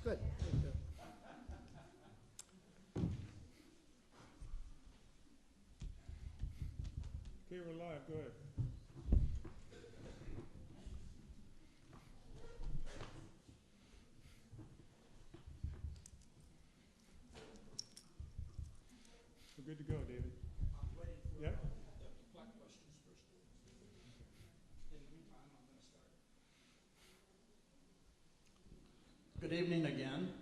That's good. Okay, we're live. Go ahead. We're good to go, David. I'm waiting for Yep. the black questions first. In the meantime, I'm going to start. Good evening again.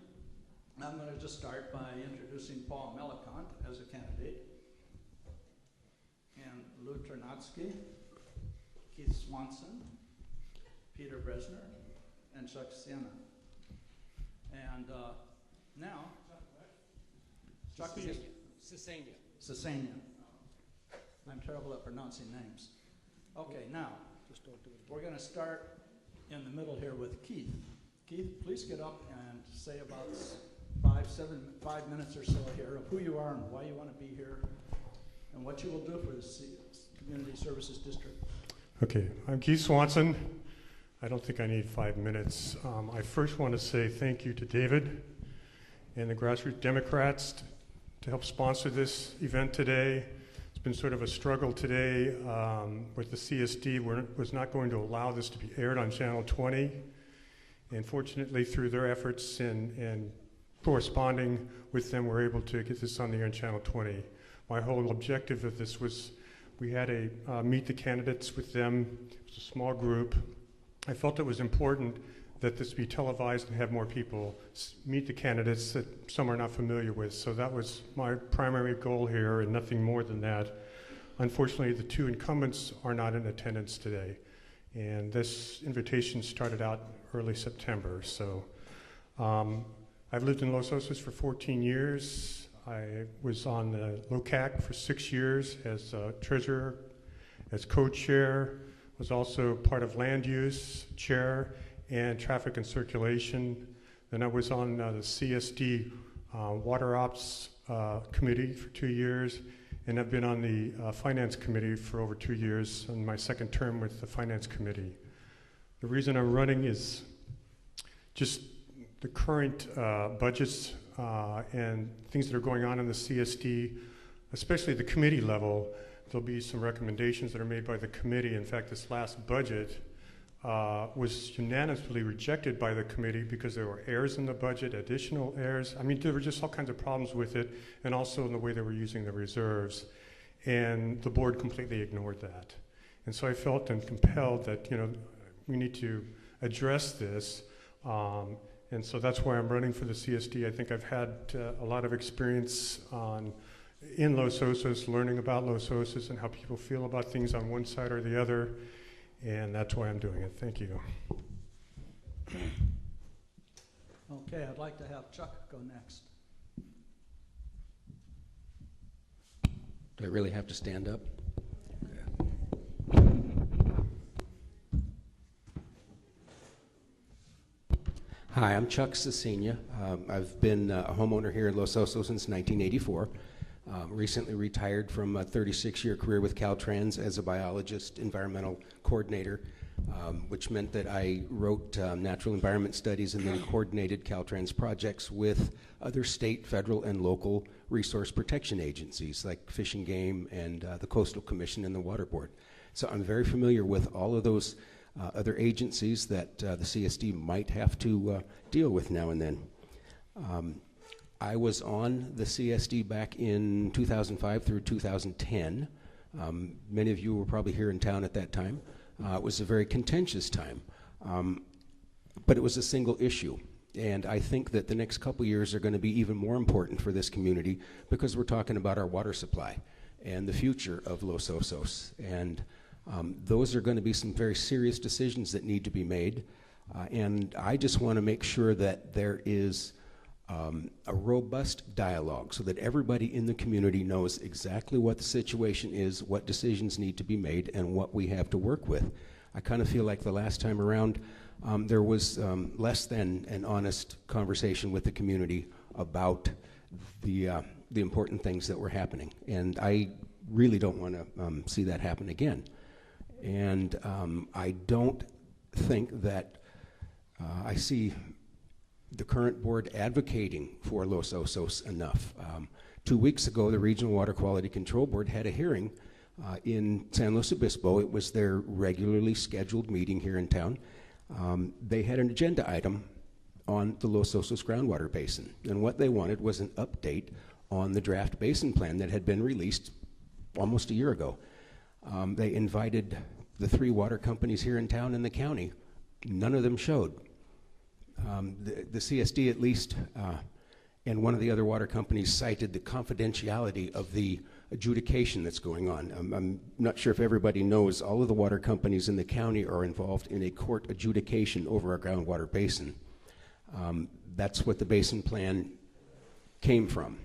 I'm going to just start by introducing Paul Melicant as a candidate, and Lou Ternatsky, Keith Swanson, Peter Bresner, and Chuck Sienna. And now, Chuck Sisania. I'm terrible at pronouncing names. Okay, now, we're going to start in the middle here with Keith. Keith, please get up and say about 5 minutes or so here of who you are and why you want to be here and what you will do for the Community Services District. Okay, I'm Keith Swanson. I don't think I need 5 minutes. I first want to say thank you to David and the Grassroots Democrats to help sponsor this event today. It's been sort of a struggle today with the CSD. Was not going to allow this to be aired on Channel 20. And fortunately, through their efforts and corresponding with them, we're able to get this on the air on Channel 20. My whole objective of this was we had a meet the candidates with them. It was a small group. I felt it was important that this be televised and have more people meet the candidates that some are not familiar with. So that was my primary goal here and nothing more than that. Unfortunately, the two incumbents are not in attendance today. And this invitation started out early September. So I've lived in Los Osos for 14 years. I was on the LOCAC for 6 years as treasurer, as co-chair, was also part of land use chair and traffic and circulation. Then I was on the CSD water ops committee for 2 years, and I've been on the finance committee for over 2 years in my second term with the finance committee. The reason I'm running is just the current budgets and things that are going on in the CSD, especially the committee level. There'll be some recommendations that are made by the committee. In fact, this last budget was unanimously rejected by the committee because there were errors in the budget, additional errors. I mean, there were just all kinds of problems with it, and also in the way they were using the reserves. And the board completely ignored that. And so I felt and compelled that, we need to address this. And so that's why I'm running for the CSD. I think I've had a lot of experience in Los Osos, learning about Los Osos and how people feel about things on one side or the other. And that's why I'm doing it. Thank you. Okay, I'd like to have Chuck go next. Do I really have to stand up? Hi, I'm Chuck Sisania. I've been a homeowner here in Los Osos since 1984. Recently retired from a 36-year career with Caltrans as a biologist, environmental coordinator, which meant that I wrote natural environment studies and then coordinated Caltrans projects with other state, federal, and local resource protection agencies like Fish and Game and the Coastal Commission and the Water Board. So I'm very familiar with all of those other agencies that the CSD might have to deal with now and then. I was on the CSD back in 2005 through 2010. Many of you were probably here in town at that time. It was a very contentious time, but it was a single issue. And I think that the next couple years are going to be even more important for this community because we're talking about our water supply and the future of Los Osos. And those are going to be some very serious decisions that need to be made. And I just want to make sure that there is a robust dialogue so that everybody in the community knows exactly what the situation is, what decisions need to be made, and what we have to work with. I kind of feel like the last time around there was less than an honest conversation with the community about the important things that were happening. And I really don't want to see that happen again. And I don't think that I see the current board advocating for Los Osos enough? 2 weeks ago, the Regional Water Quality Control Board had a hearing in San Luis Obispo. It was their regularly scheduled meeting here in town. They had an agenda item on the Los Osos groundwater basin, and what they wanted was an update on the draft basin plan that had been released almost a year ago. They invited the 3 water companies here in town and the county. None of them showed. The CSD at least, and one of the other water companies cited the confidentiality of the adjudication that's going on. I'm not sure if everybody knows, all of the water companies in the county are involved in a court adjudication over our groundwater basin. That's what the basin plan came from.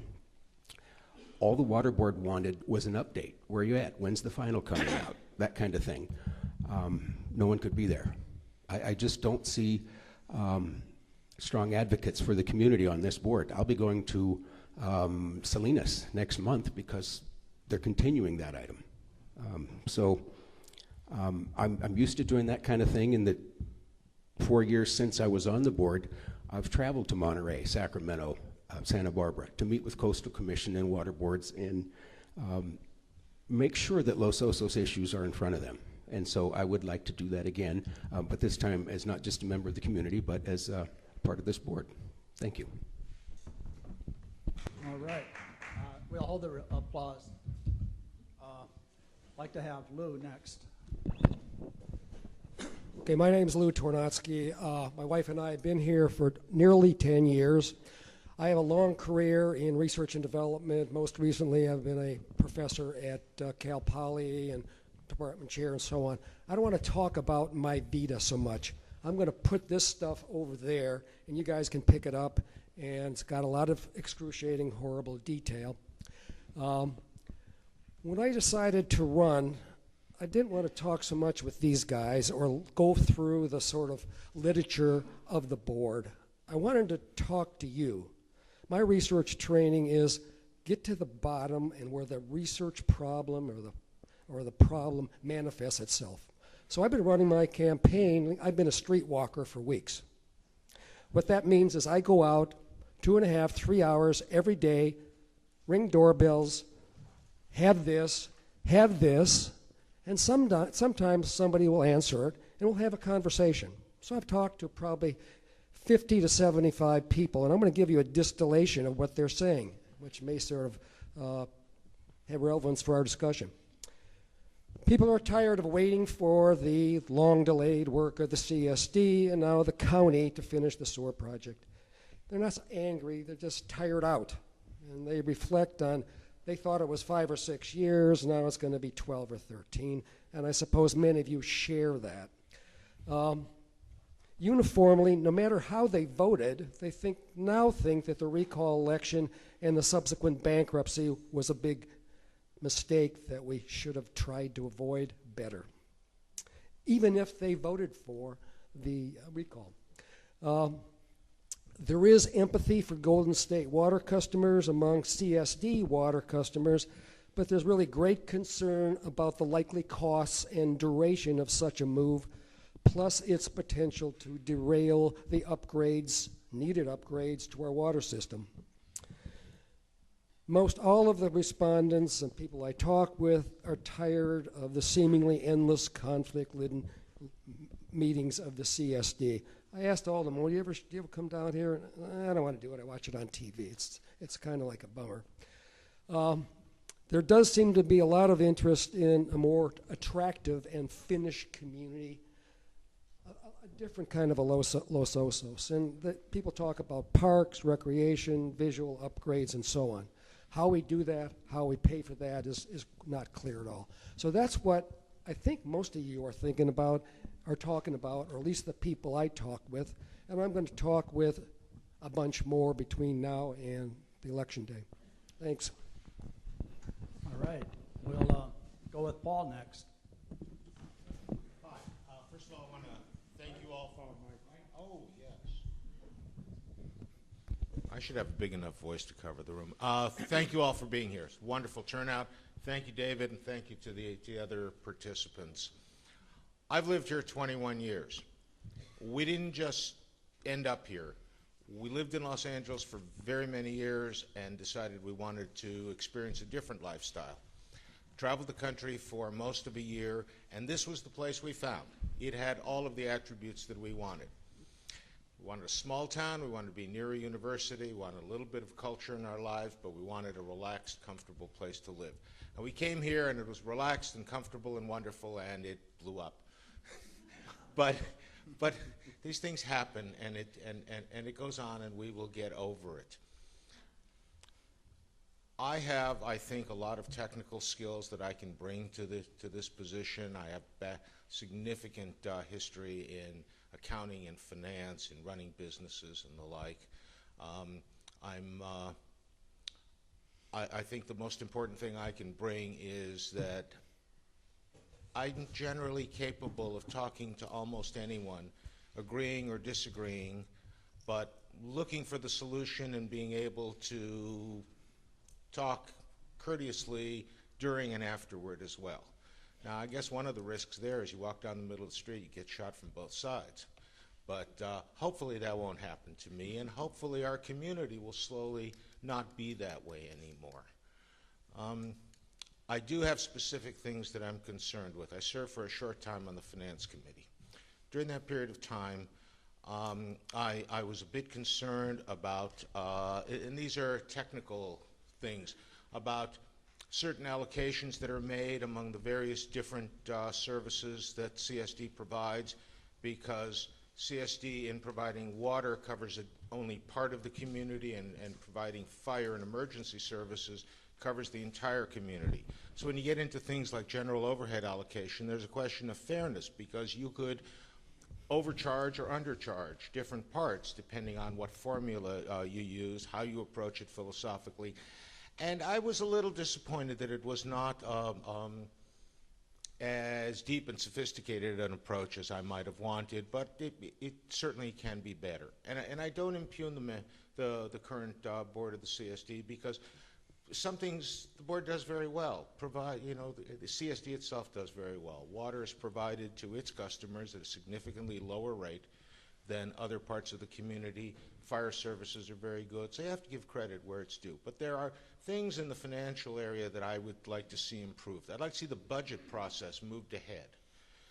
All the water board wanted was an update. Where are you at? When's the final coming out? That kind of thing. No one could be there. I just don't see strong advocates for the community on this board. I'll be going to Salinas next month because they're continuing that item. I'm used to doing that kind of thing. In the 4 years since I was on the board, I've traveled to Monterey, Sacramento, Santa Barbara to meet with Coastal Commission and water boards and make sure that Los Osos issues are in front of them. And so I would like to do that again, but this time as not just a member of the community, but as part of this board. Thank you. All right. We'll hold the applause. I'd like to have Lou next. Okay, my name is Lou Tornatsky. My wife and I have been here for nearly 10 years. I have a long career in research and development. Most recently, I've been a professor at Cal Poly and department chair and so on. I don't want to talk about my vita so much. I'm going to put this stuff over there, and you guys can pick it up, and it's got a lot of excruciating, horrible detail. When I decided to run, I didn't want to talk so much with these guys or go through the sort of literature of the board. I wanted to talk to you. My research training is get to the bottom and where the research problem or the problem manifests itself. So I've been running my campaign. I've been a street walker for weeks. What that means is I go out 2.5, 3 hours every day, ring doorbells, have this, and sometimes somebody will answer it, and we'll have a conversation. So I've talked to probably 50 to 75 people, and I'm going to give you a distillation of what they're saying, which may sort of have relevance for our discussion. People are tired of waiting for the long-delayed work of the CSD and now the county to finish the sewer project. They're not angry, they're just tired out. And they reflect on, they thought it was 5 or 6 years, now it's going to be 12 or 13, and I suppose many of you share that. Uniformly, no matter how they voted, they now think that the recall election and the subsequent bankruptcy was a big mistake that we should have tried to avoid better, even if they voted for the recall. There is empathy for Golden State water customers among CSD water customers, but there's really great concern about the likely costs and duration of such a move, plus its potential to derail the needed upgrades to our water system. Most all of the respondents and people I talk with are tired of the seemingly endless conflict-ridden meetings of the CSD. I asked all of them, well, do you ever come down here? I don't want to do it. I watch it on TV. It's kind of like a bummer. There does seem to be a lot of interest in a more attractive and finished community, a different kind of a Los Osos. And people talk about parks, recreation, visual upgrades, and so on. How we do that, how we pay for that is not clear at all. So that's what I think most of you are thinking about, are talking about, or at least the people I talk with. And I'm going to talk with a bunch more between now and the election day. Thanks. All right. We'll go with Paul next. Hi. First of all, I want to thank you all for oh, yes. I should have a big enough voice to cover the room. Thank you all for being here. It's a wonderful turnout. Thank you, David, and thank you to the other participants. I've lived here 21 years. We didn't just end up here. We lived in Los Angeles for very many years and decided we wanted to experience a different lifestyle. Traveled the country for most of a year, and this was the place we found. It had all of the attributes that we wanted. We wanted a small town, we wanted to be near a university, we wanted a little bit of culture in our lives, but we wanted a relaxed, comfortable place to live. And we came here, and it was relaxed and comfortable and wonderful, and it blew up. but these things happen, and it goes on, and we will get over it. I have, I think, a lot of technical skills that I can bring to this position. I have significant history in accounting and finance and running businesses and the like. I think the most important thing I can bring is that I'm generally capable of talking to almost anyone, agreeing or disagreeing, but looking for the solution and being able to talk courteously during and afterward as well. Now, I guess one of the risks there is you walk down the middle of the street, you get shot from both sides. But hopefully that won't happen to me, and hopefully our community will slowly not be that way anymore. I do have specific things that I'm concerned with. I served for a short time on the Finance Committee. During that period of time, I was a bit concerned about, and these are technical things, about certain allocations that are made among the various different services that CSD provides, because CSD, in providing water, covers only part of the community, and providing fire and emergency services covers the entire community. So when you get into things like general overhead allocation, there's a question of fairness, because you could overcharge or undercharge different parts depending on what formula you use, how you approach it philosophically. And I was a little disappointed that it was not as deep and sophisticated an approach as I might have wanted, but it certainly can be better. And I don't impugn the current board of the CSD, because some things the board does very well. The CSD itself does very well. Water is provided to its customers at a significantly lower rate than other parts of the community. Fire services are very good, so you have to give credit where it's due. But there are things in the financial area that I would like to see improved. I'd like to see the budget process moved ahead,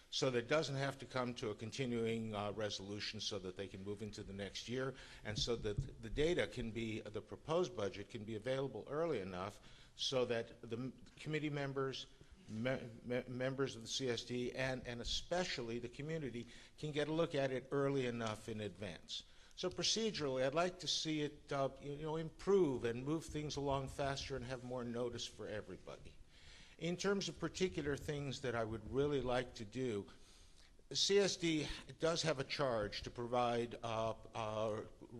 so that it doesn't have to come to a continuing resolution, so that they can move into the next year, and so that the data can be, the proposed budget can be available early enough so that the committee members, members of the CSD, and especially the community can get a look at it early enough in advance. So procedurally, I'd like to see it improve and move things along faster and have more notice for everybody. In terms of particular things that I would really like to do, CSD does have a charge to provide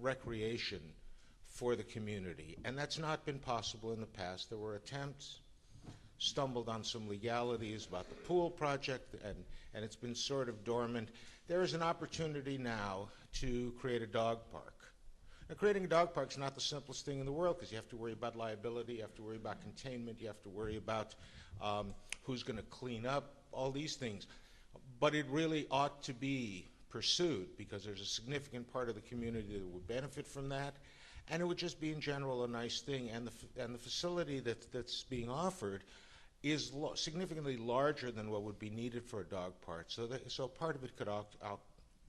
recreation for the community, and that's not been possible in the past. There were attempts, stumbled on some legalities about the pool project, and it's been sort of dormant. There is an opportunity now to create a dog park. Now, creating a dog park is not the simplest thing in the world, because you have to worry about liability, you have to worry about containment, you have to worry about who's going to clean up, all these things. But it really ought to be pursued, because there's a significant part of the community that would benefit from that, and it would just be in general a nice thing. And the facility that's being offered is significantly larger than what would be needed for a dog park. So part of it could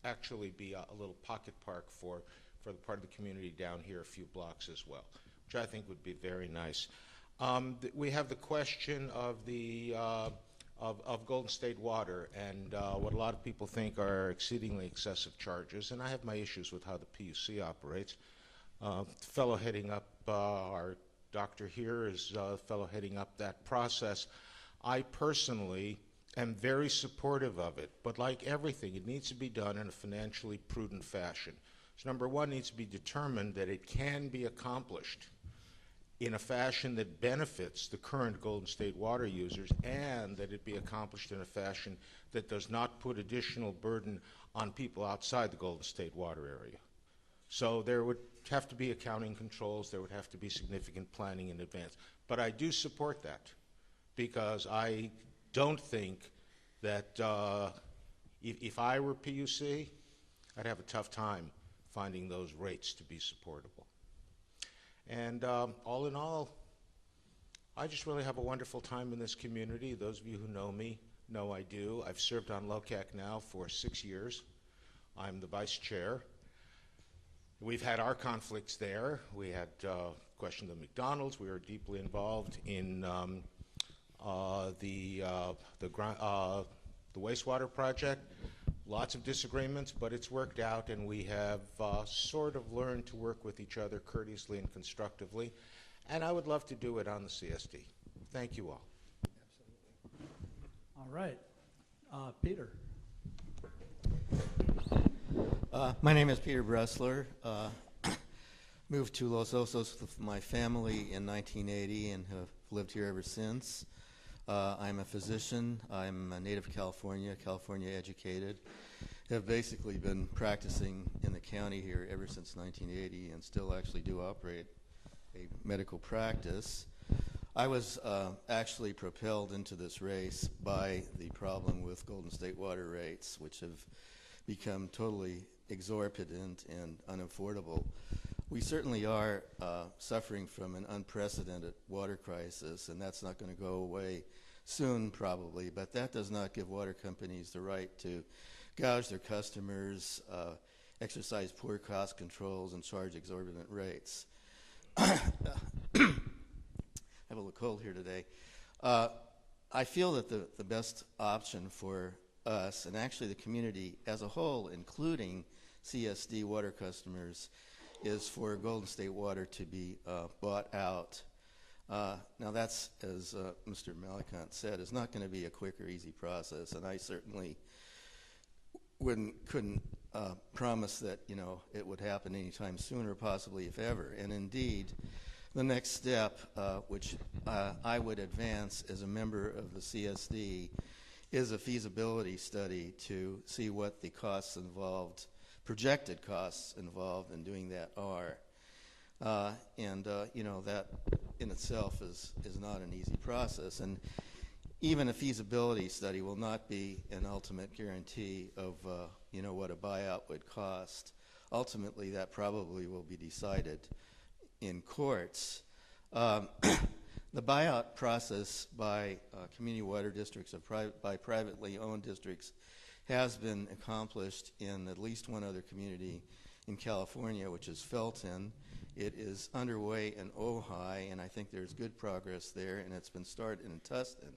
actually be a little pocket park for the part of the community down here a few blocks as well, which I think would be very nice. We have the question of the of Golden State Water, and what a lot of people think are exceedingly excessive charges, and I have my issues with how the PUC operates. The fellow heading up, our doctor here is a fellow heading up that process. I personally am very supportive of it, but like everything, it needs to be done in a financially prudent fashion. So number one, needs to be determined that it can be accomplished in a fashion that benefits the current Golden State Water users, and that it be accomplished in a fashion that does not put additional burden on people outside the Golden State Water area. So there would have to be accounting controls, there would have to be significant planning in advance. But I do support that, because I don't think that if I were PUC, I'd have a tough time finding those rates to be supportable. And all in all, I just really have a wonderful time in this community. Those of you who know me know I do. I've served on LOCAC now for 6 years. I'm the vice chair. We've had our conflicts there. We had questions of McDonald's. We were deeply involved in the wastewater project. Lots of disagreements, but it's worked out, and we have sort of learned to work with each other courteously and constructively. And I would love to do it on the CSD. Thank you all. All right. Peter. My name is Peter Bressler. Moved to Los Osos with my family in 1980 and have lived here ever since. I'm a physician. I'm a native California educated. Have basically been practicing in the county here ever since 1980 and still actually do operate a medical practice. I was actually propelled into this race by the problem with Golden State water rates, which have become totally exorbitant and unaffordable. We certainly are suffering from an unprecedented water crisis, and that's not going to go away soon probably, but that does not give water companies the right to gouge their customers, exercise poor cost controls, and charge exorbitant rates. I have a little cold here today. I feel that the best option for us, and actually the community as a whole, including CSD water customers, is for Golden State Water to be bought out. Now that's, as Mr. Malikant said, is not going to be a quick or easy process, and I certainly couldn't promise that it would happen anytime soon or possibly if ever. And indeed, the next step, which I would advance as a member of the CSD, is a feasibility study to see what the costs involved, projected costs involved in doing that are. That in itself is not an easy process. And even a feasibility study will not be an ultimate guarantee of what a buyout would cost. Ultimately, that probably will be decided in courts. The buyout process by community water districts, by privately owned districts, has been accomplished in at least one other community in California, which is Felton. It is underway in Ojai, and I think there's good progress there, and it's been started in Tustin.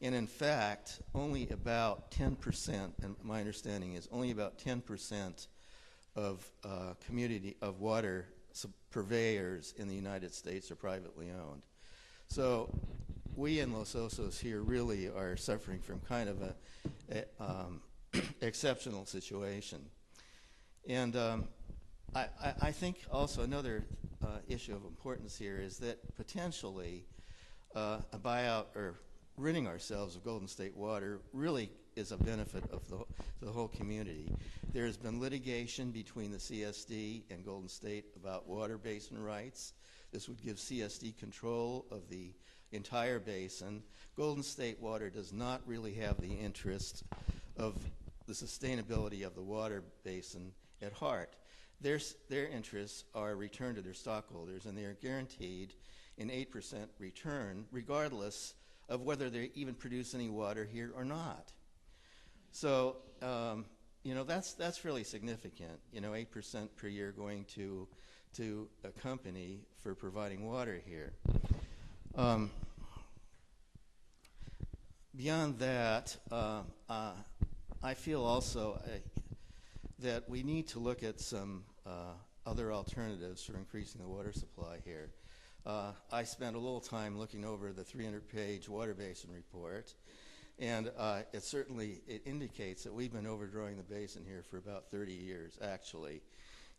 And in fact, only about 10%, and my understanding is only about 10% of community of water purveyors in the United States are privately owned. So we in Los Osos here really are suffering from kind of a exceptional situation. And I think also another issue of importance here is that potentially a buyout or ridding ourselves of Golden State Water really is a benefit of the whole community. There has been litigation between the CSD and Golden State about water basin rights. This would give CSD control of the entire basin. Golden State Water does not really have the interest of the sustainability of the water basin at heart. Their interests are returned to their stockholders, and they are guaranteed an 8% return, regardless of whether they even produce any water here or not. So, that's really significant. 8% per year going to a company for providing water here. Beyond that, I feel also that we need to look at some other alternatives for increasing the water supply here. I spent a little time looking over the 300-page water basin report, and it indicates that we've been overdrawing the basin here for about 30 years, actually,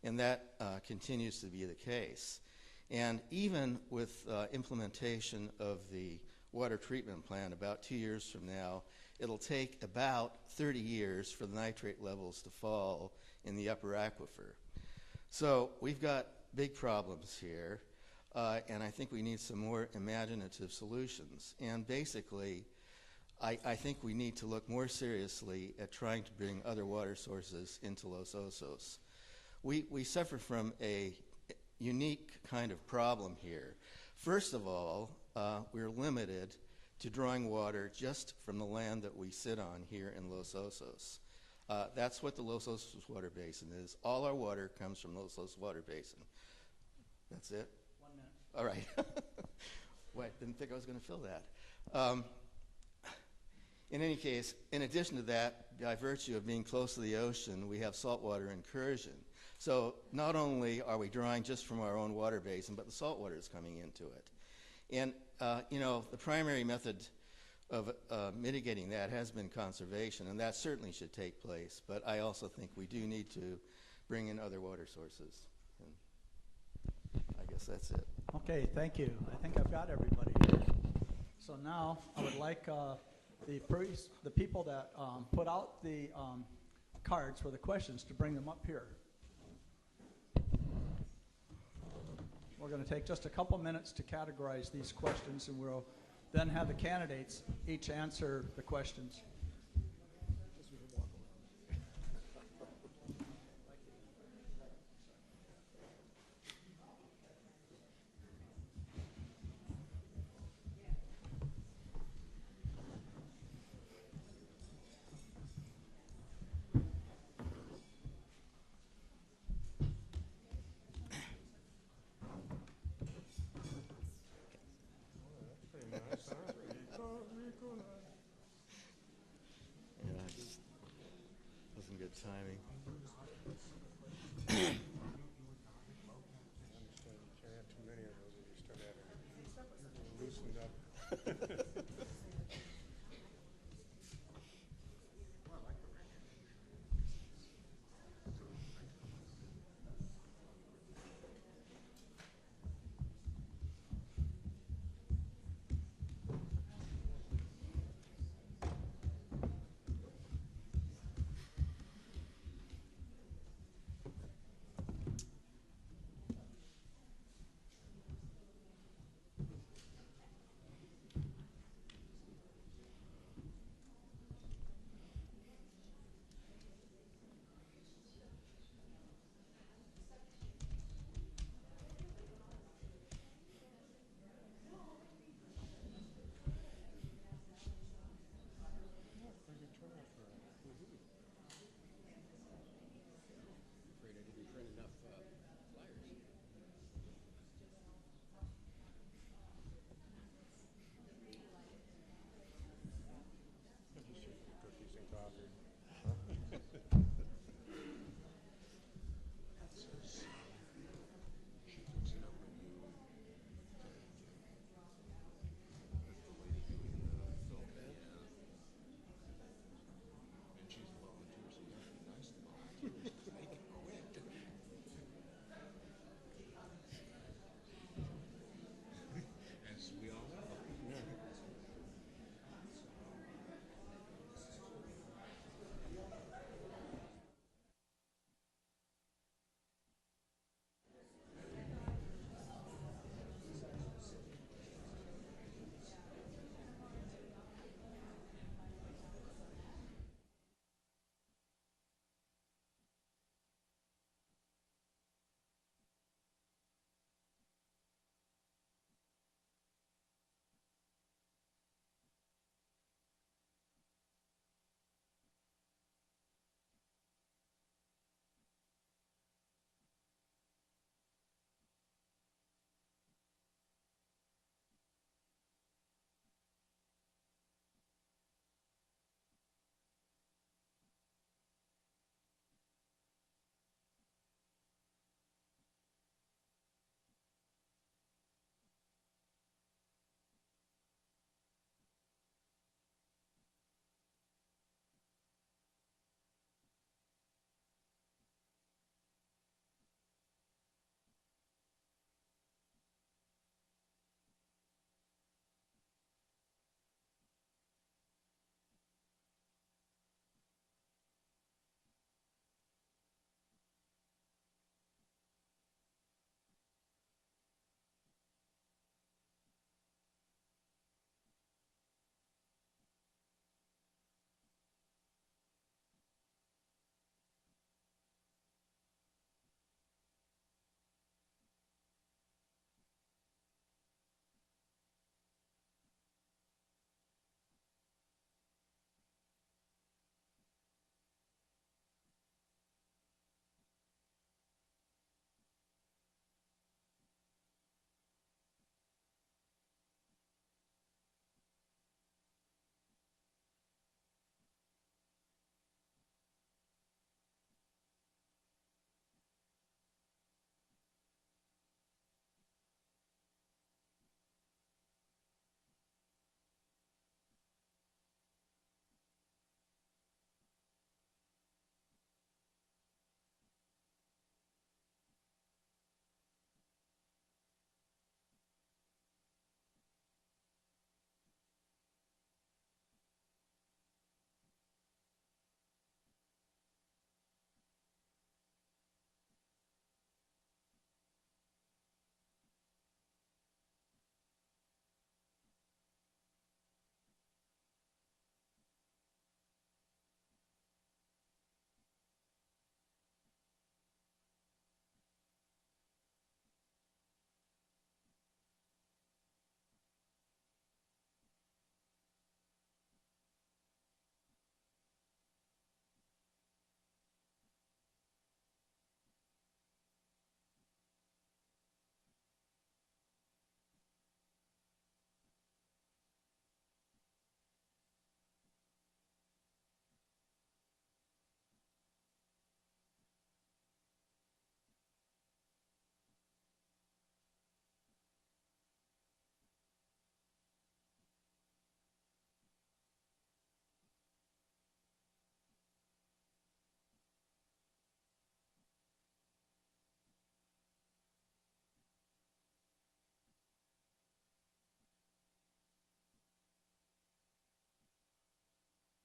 and that continues to be the case. And even with implementation of the water treatment plant about 2 years from now, it'll take about 30 years for the nitrate levels to fall in the upper aquifer. So we've got big problems here, and I think we need some more imaginative solutions. And basically, I think we need to look more seriously at trying to bring other water sources into Los Osos. we suffer from a unique kind of problem here. First of all, we're limited to drawing water just from the land that we sit on here in Los Osos. That's what the Los Osos water basin is. All our water comes from Los Osos water basin. That's it? 1 minute. All right. Well, I didn't think I was going to fill that. In any case, in addition to that, by virtue of being close to the ocean, we have saltwater incursion. So not only are we drawing just from our own water basin, but the saltwater is coming into it. And, the primary method of mitigating that has been conservation, and that certainly should take place. But I also think we do need to bring in other water sources. And I guess that's it. Okay, thank you. I think I've got everybody here. So now I would like the people that put out the cards for the questions to bring them up here. We're going to take just a couple minutes to categorize these questions, and we'll then have the candidates each answer the questions. Yeah, it just wasn't good timing.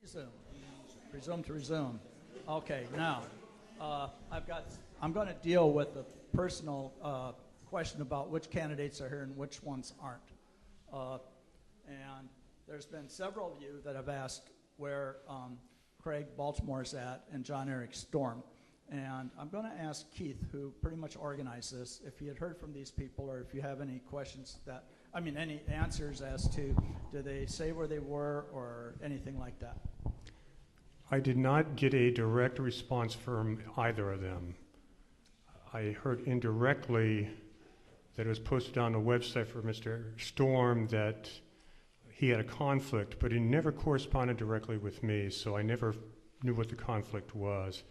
Resume. Presume to resume. Okay, now, I'm going to deal with the personal question about which candidates are here and which ones aren't. And there's been several of you that have asked where Craig Baltimore's at and John Eric Storm. And I'm going to ask Keith, who pretty much organized this, if he had heard from these people or if you have any questions any answers as to, do they say where they were or anything like that? I did not get a direct response from either of them. I heard indirectly that it was posted on the website for Mr. Storm that he had a conflict, but he never corresponded directly with me, so I never knew what the conflict was.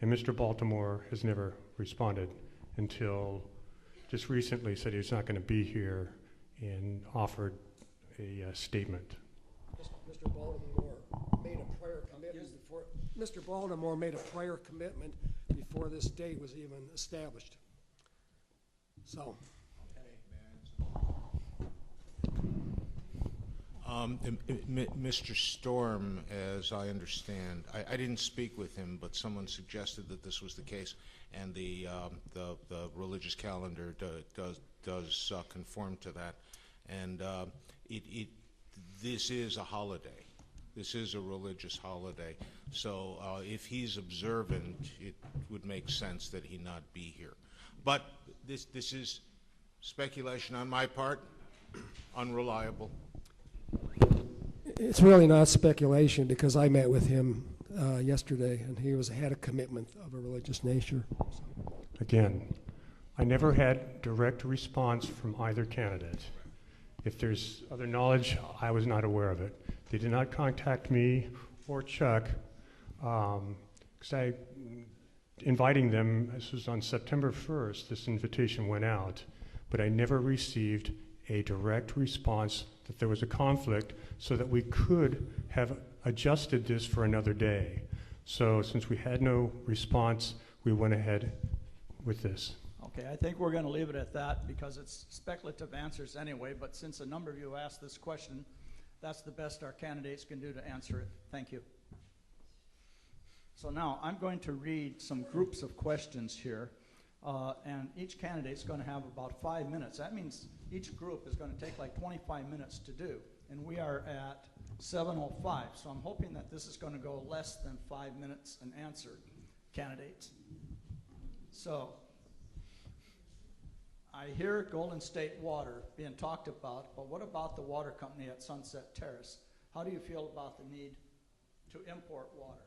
And Mr. Baltimore has never responded until just recently said he was not going to be here and offered a statement. Mr. Baltimore made a prior commitment before. Mr. Baltimore made a prior commitment before this date was even established. So. Mr. Storm, as I understand, I didn't speak with him, but someone suggested that this was the case, and the religious calendar does conform to that, and this is a holiday. This is a religious holiday, so if he's observant, it would make sense that he not be here. But this is speculation on my part, unreliable. It's really not speculation because I met with him yesterday, and he had a commitment of a religious nature. Again, I never had direct response from either candidate. If there's other knowledge, I was not aware of it. They did not contact me or Chuck, because I inviting them, this was on September 1st, this invitation went out, but I never received a direct response that there was a conflict so that we could have adjusted this for another day. So since we had no response, we went ahead with this. Okay, I think we're going to leave it at that because it's speculative answers anyway, but since a number of you asked this question, that's the best our candidates can do to answer it. Thank you. So now I'm going to read some groups of questions here, and each candidate's going to have about 5 minutes. That means each group is going to take like 25 minutes to do, and we are at 7:05, so I'm hoping that this is going to go less than 5 minutes an answer, candidates. So I hear Golden State Water being talked about, but what about the water company at Sunset Terrace? How do you feel about the need to import water?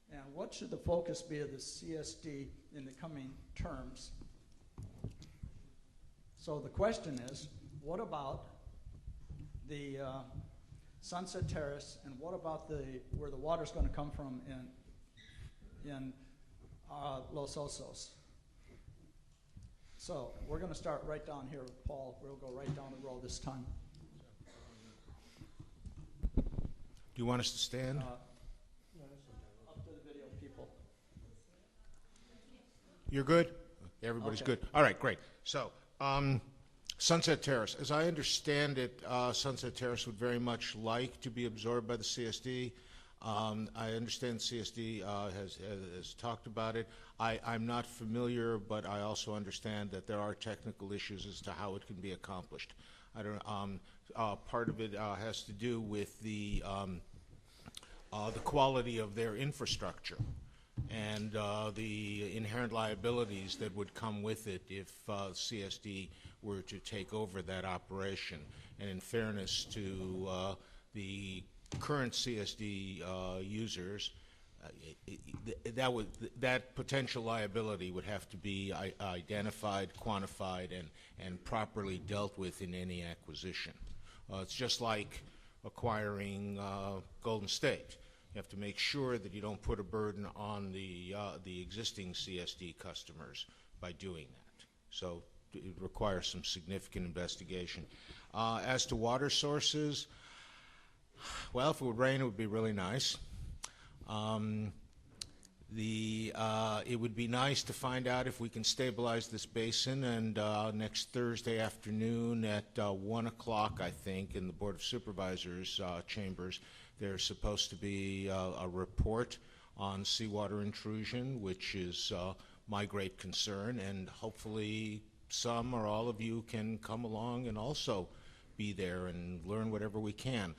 And what should the focus be of the CSD in the coming terms? So the question is, what about the Sunset Terrace, and what about where the water's going to come from in Los Osos? So we're going to start right down here with Paul. We'll go right down the row this time. Do you want us to stand? Up to the video people. You're good? Everybody's Okay. good. All right, great. So, Sunset Terrace. As I understand it, Sunset Terrace would very much like to be absorbed by the CSD. I understand CSD has talked about it. I'm not familiar, but I also understand that there are technical issues as to how it can be accomplished. I don't. Part of it has to do with the quality of their infrastructure and the inherent liabilities that would come with it if CSD were to take over that operation. And in fairness to the current CSD users, that potential liability would have to be identified, quantified, and properly dealt with in any acquisition. It's just like acquiring Golden State. You have to make sure that you don't put a burden on the existing CSD customers by doing that. So it requires some significant investigation. As to water sources, well, if it would rain, it would be really nice. It would be nice to find out if we can stabilize this basin, and next Thursday afternoon at 1 o'clock, I think, in the Board of Supervisors chambers, there's supposed to be a report on seawater intrusion, which is my great concern, and hopefully some or all of you can come along and also be there and learn whatever we can.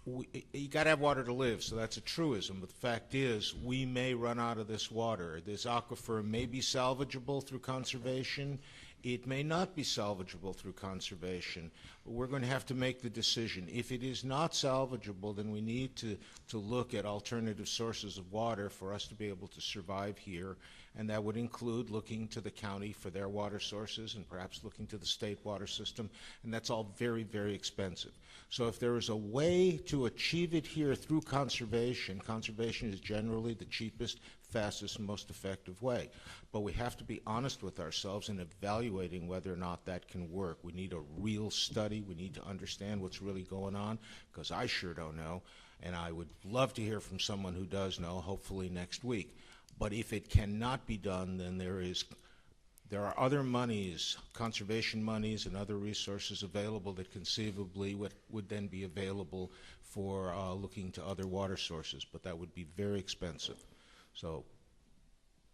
You got to have water to live, so that's a truism. But the fact is, we may run out of this water. This aquifer may be salvageable through conservation. It may not be salvageable through conservation. But we're going to have to make the decision. If it is not salvageable, then we need to look at alternative sources of water for us to be able to survive here. And that would include looking to the county for their water sources and perhaps looking to the state water system. And that's all very, very expensive. So if there is a way to achieve it here through conservation, conservation is generally the cheapest, fastest, and most effective way. But we have to be honest with ourselves in evaluating whether or not that can work. We need a real study. We need to understand what's really going on, because I sure don't know. And I would love to hear from someone who does know, hopefully next week. But if it cannot be done, then there are other monies, conservation monies and other resources available that conceivably would then be available for looking to other water sources, but that would be very expensive. So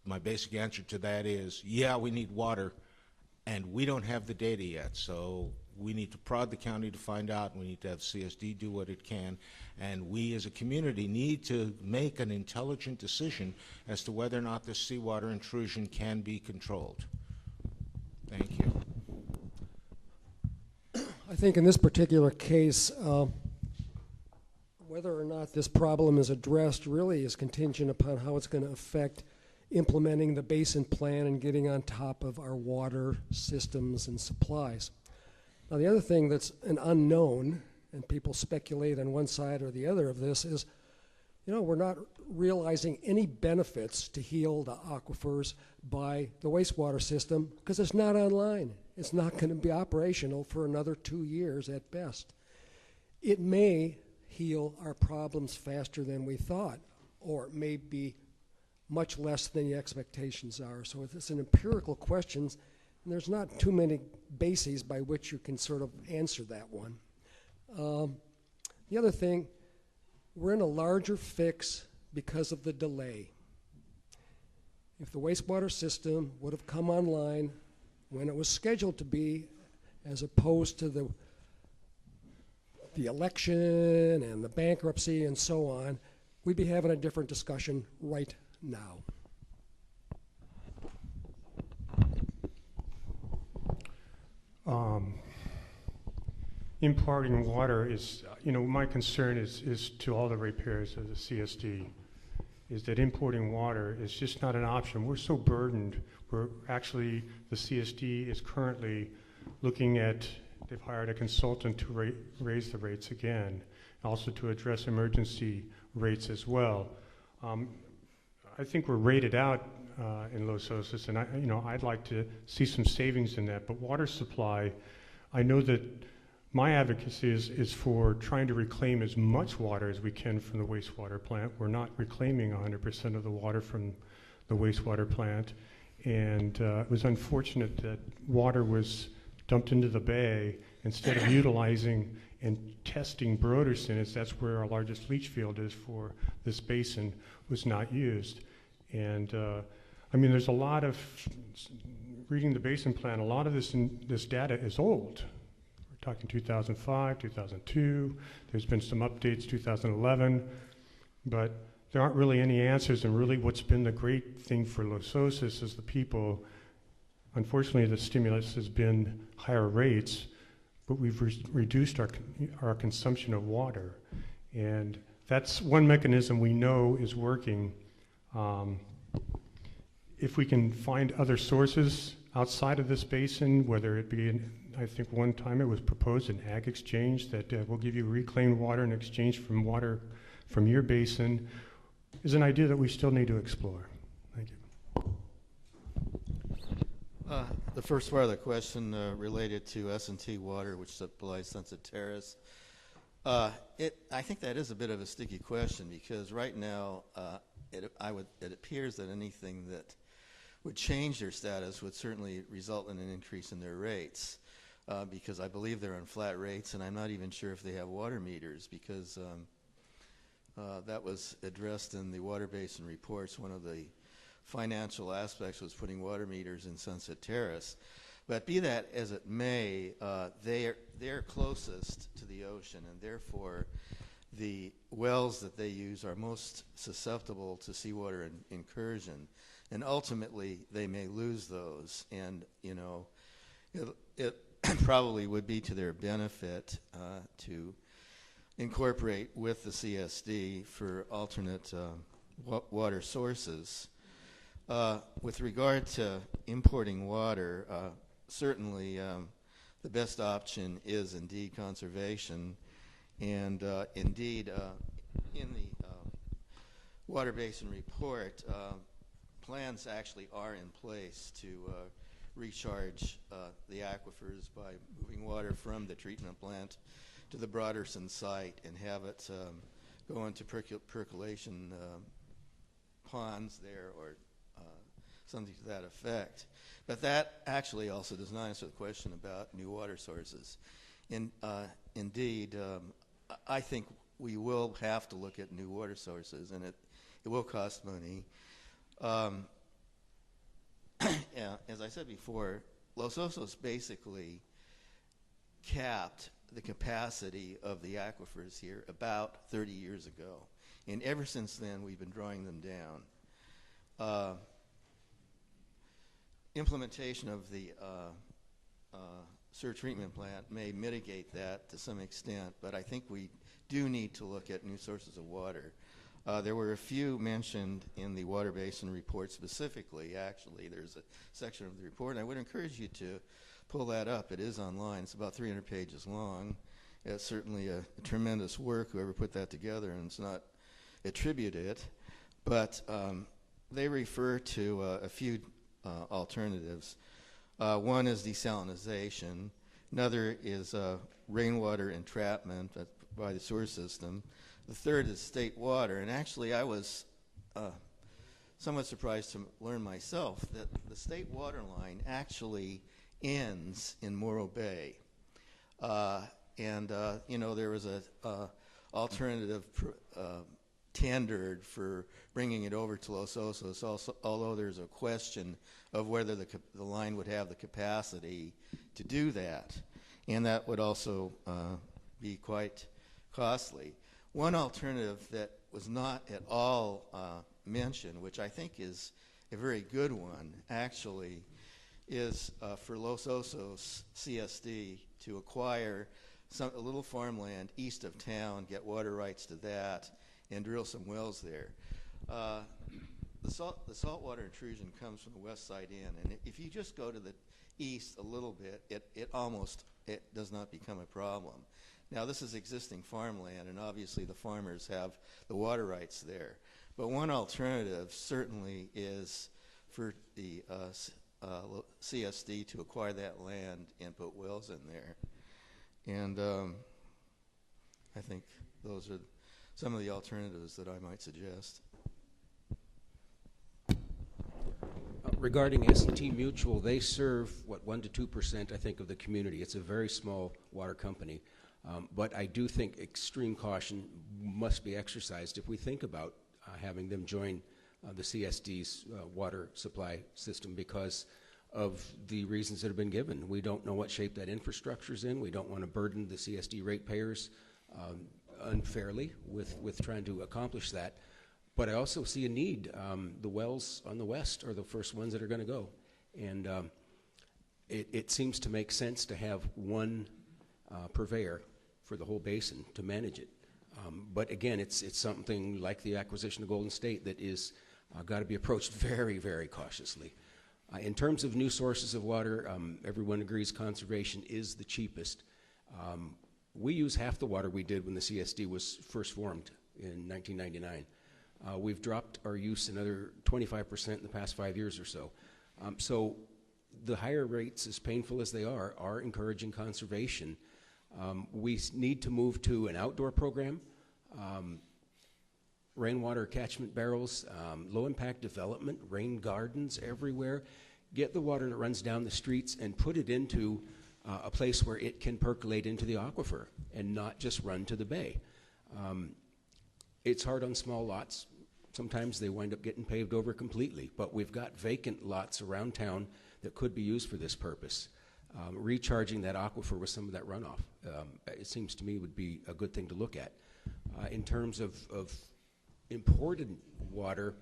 my basic answer to that is, yeah, we need water, and we don't have the data yet. So we need to prod the county to find out, and we need to have CSD do what it can, and we as a community need to make an intelligent decision as to whether or not this seawater intrusion can be controlled. Thank you. I think in this particular case, whether or not this problem is addressed really is contingent upon how it's going to affect implementing the basin plan and getting on top of our water systems and supplies. Now, the other thing that's an unknown, and people speculate on one side or the other of this, is, we're not realizing any benefits to heal the aquifers by the wastewater system because it's not online. It's not going to be operational for another 2 years at best. It may heal our problems faster than we thought, or it may be much less than the expectations are. So it's an empirical question, and there's not too many bases by which you can sort of answer that one. The other thing, we're in a larger fix because of the delay. If the wastewater system would have come online when it was scheduled to be, as opposed to the election and the bankruptcy and so on, we'd be having a different discussion right now. Imparting water is, my concern is to all the ratepayers of the CSD, is that importing water is just not an option. We're so burdened. The CSD is currently looking at, they've hired a consultant to raise the rates again, also to address emergency rates as well. I think we're rated out in Los Osos, and I'd like to see some savings in that. But water supply, I know that my advocacy is for trying to reclaim as much water as we can from the wastewater plant. We're not reclaiming 100% of the water from the wastewater plant, and it was unfortunate that water was dumped into the bay instead of utilizing and testing Broderson, as that's where our largest leach field is for this basin, was not used. And there's a lot of, reading the basin plan, a lot of this data is old. We're talking 2005, 2002, there's been some updates, 2011, but there aren't really any answers, and really what's been the great thing for Los Osos is the people. Unfortunately, the stimulus has been higher rates, but we've reduced our consumption of water. And that's one mechanism we know is working. If we can find other sources outside of this basin, whether it be, I think one time it was proposed an ag exchange that will give you reclaimed water in exchange from water from your basin, is an idea that we still need to explore. Thank you. The first part of the question related to S&T water, which supplies Sunset Terrace. I think that is a bit of a sticky question because right now it appears that anything that would change their status would certainly result in an increase in their rates, because I believe they're on flat rates, and I'm not even sure if they have water meters, because that was addressed in the water basin reports. One of the financial aspects was putting water meters in Sunset Terrace. But be that as it may, they're closest to the ocean, and therefore the wells that they use are most susceptible to seawater incursion, and ultimately they may lose those. And it probably would be to their benefit to incorporate with the CSD for alternate water sources. With regard to importing water, certainly the best option is indeed conservation, and indeed in the water basin report, plans actually are in place to recharge the aquifers by moving water from the treatment plant to the Broderson site and have it go into percolation ponds there, or something to that effect. But that actually also does not answer the question about new water sources. Indeed, I think we will have to look at new water sources, and it will cost money. Yeah, as I said before, Los Osos basically capped the capacity of the aquifers here about 30 years ago. And ever since then, we've been drawing them down. Implementation of the surge treatment plant may mitigate that to some extent, but I think we do need to look at new sources of water. There were a few mentioned in the water basin report specifically. Actually, there's a section of the report, and I would encourage you to pull that up. It is online. It's about 300 pages long. It's certainly a tremendous work, whoever put that together, and it's not attributed. But they refer to a few alternatives. One is desalinization. Another is rainwater entrapment by the sewer system. The third is state water. And actually, I was somewhat surprised to learn myself that the state water line actually ends in Morro Bay. There was a alternative tendered for bringing it over to Los Osos, also, although there's a question of whether the line would have the capacity to do that. And that would also be quite costly. One alternative that was not at all mentioned, which I think is a very good one, actually, is for Los Osos CSD to acquire a little farmland east of town, get water rights to that, and drill some wells there. The saltwater intrusion comes from the west side in, and if you just go to the east a little bit, it does not become a problem. Now, this is existing farmland, and obviously the farmers have the water rights there. But one alternative certainly is for the CSD to acquire that land and put wells in there. And I think those are some of the alternatives that I might suggest. Regarding S&T Mutual, they serve, 1 to 2%, I think, of the community. It's a very small water company. But I do think extreme caution must be exercised if we think about having them join the CSD's water supply system because of the reasons that have been given. We don't know what shape that infrastructure's in. We don't want to burden the CSD ratepayers unfairly with trying to accomplish that. But I also see a need. The wells on the west are the first ones that are going to go. And it seems to make sense to have one purveyor for the whole basin to manage it. But again, it's something like the acquisition of Golden State that is got to be approached very, very cautiously. In terms of new sources of water, everyone agrees conservation is the cheapest. We use half the water we did when the CSD was first formed in 1999. We've dropped our use another 25% in the past 5 years or so. So the higher rates, as painful as they are encouraging conservation. We need to move to an outdoor program. rainwater catchment barrels, low-impact development, rain gardens everywhere. Get the water that runs down the streets and put it into a place where it can percolate into the aquifer and not just run to the bay. It's hard on small lots. Sometimes they wind up getting paved over completely, but we've got vacant lots around town that could be used for this purpose. Recharging that aquifer with some of that runoff, it seems to me would be a good thing to look at. In terms of imported water,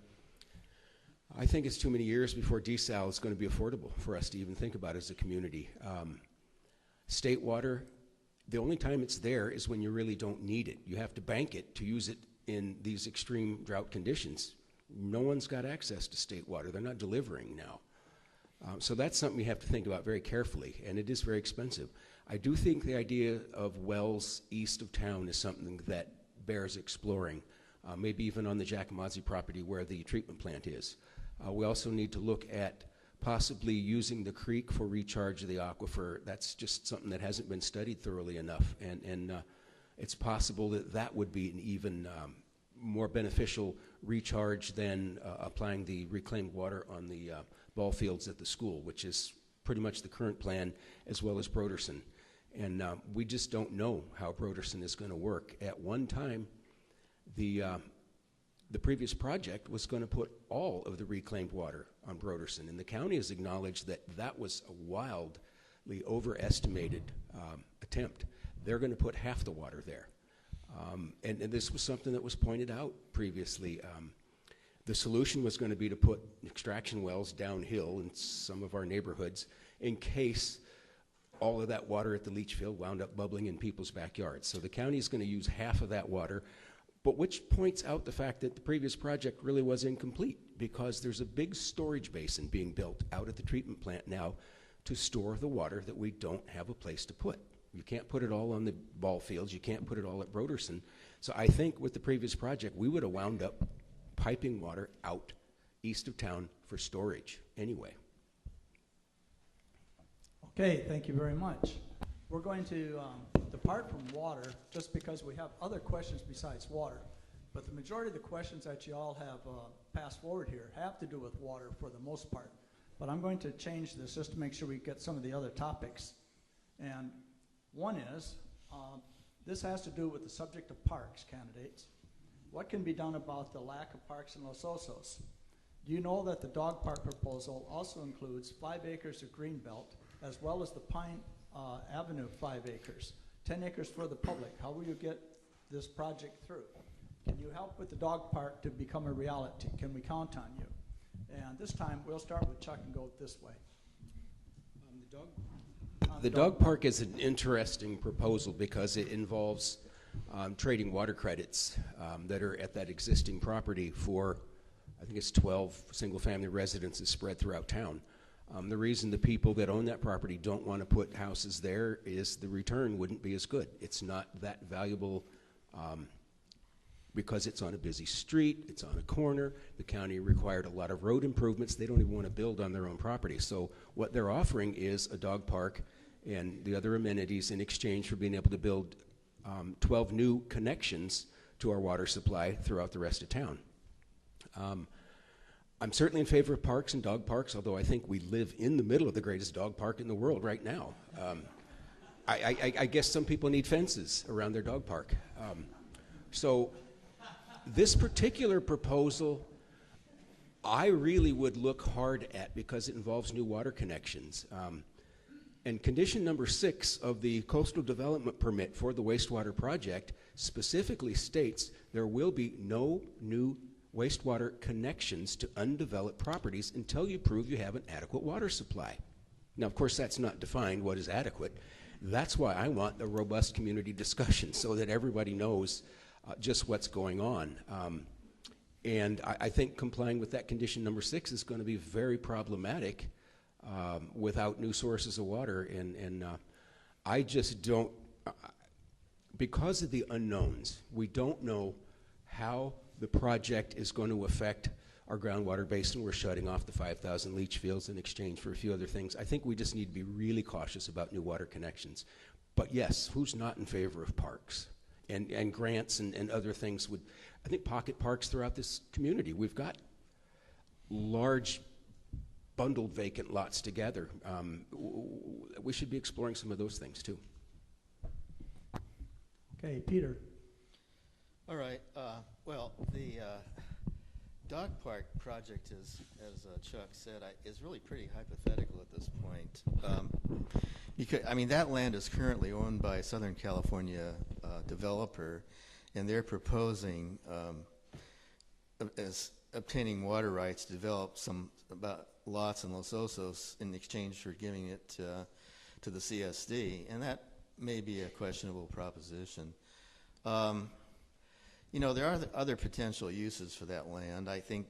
I think it's too many years before desal is going to be affordable for us to even think about as a community. State water, the only time it's there is when you really don't need it. You have to bank it to use it in these extreme drought conditions. No one's got access to state water. They're not delivering now. So that's something we have to think about very carefully, and it is very expensive. I do think the idea of wells east of town is something that bears exploring, maybe even on the Jacomazzi property where the treatment plant is. We also need to look at possibly using the creek for recharge of the aquifer. That's just something that hasn't been studied thoroughly enough, and it's possible that that would be an even more beneficial recharge than applying the reclaimed water on the ball fields at the school, which is pretty much the current plan, as well as Broderson. And we just don't know how Broderson is going to work. At one time, the previous project was going to put all of the reclaimed water on Broderson, and the county has acknowledged that that was a wildly overestimated attempt. They're going to put half the water there. And this was something that was pointed out previously. The solution was going to be to put extraction wells downhill in some of our neighborhoods in case all of that water at the leach field wound up bubbling in people's backyards. So the county is going to use half of that water, but which points out the fact that the previous project really was incomplete, because there's a big storage basin being built out at the treatment plant now to store the water that we don't have a place to put. You can't put it all on the ball fields. You can't put it all at Broderson. So I think with the previous project, we would have wound up piping water out east of town for storage anyway. Okay, thank you very much. We're going to depart from water just because we have other questions besides water. But the majority of the questions that you all have passed forward here have to do with water for the most part. But I'm going to change this just to make sure we get some of the other topics. And one is, this has to do with the subject of parks, candidates. What can be done about the lack of parks in Los Osos? Do you know that the dog park proposal also includes 5 acres of greenbelt, as well as the Pine Avenue 5 acres, 10 acres for the public? How will you get this project through? Can you help with the dog park to become a reality? Can we count on you? And this time, we'll start with Chuck and go this way. The dog park is an interesting proposal because it involves trading water credits that are at that existing property for, I think it's 12 single-family residences spread throughout town. The reason the people that own that property don't want to put houses there is the return wouldn't be as good. It's not that valuable because it's on a busy street, it's on a corner. The county required a lot of road improvements. They don't even want to build on their own property. So what they're offering is a dog park and the other amenities in exchange for being able to build 12 new connections to our water supply throughout the rest of town. I'm certainly in favor of parks and dog parks, although I think we live in the middle of the greatest dog park in the world right now. I guess some people need fences around their dog park. So this particular proposal, I really would look hard at because it involves new water connections. And condition number 6 of the coastal development permit for the wastewater project specifically states there will be no new wastewater connections to undeveloped properties until you prove you have an adequate water supply. Now, of course, that's not defined what is adequate. That's why I want a robust community discussion so that everybody knows just what's going on. And I think complying with that condition number 6 is going to be very problematic without new sources of water. And I just don't, because of the unknowns, we don't know how the project is going to affect our groundwater basin. We're shutting off the 5,000 leach fields in exchange for a few other things. I think we just need to be really cautious about new water connections. But yes, who's not in favor of parks? and grants and other things would, I think, pocket parks throughout this community. We've got large bundled vacant lots together. We should be exploring some of those things too. Okay, Peter. All right. Well, the dog park project, as Chuck said, is really pretty hypothetical at this point. Because I mean, that land is currently owned by a Southern California developer, and they're proposing as obtaining water rights to develop some about lots in Los Osos in exchange for giving it to the CSD, and that may be a questionable proposition. You know, there are other potential uses for that land. I think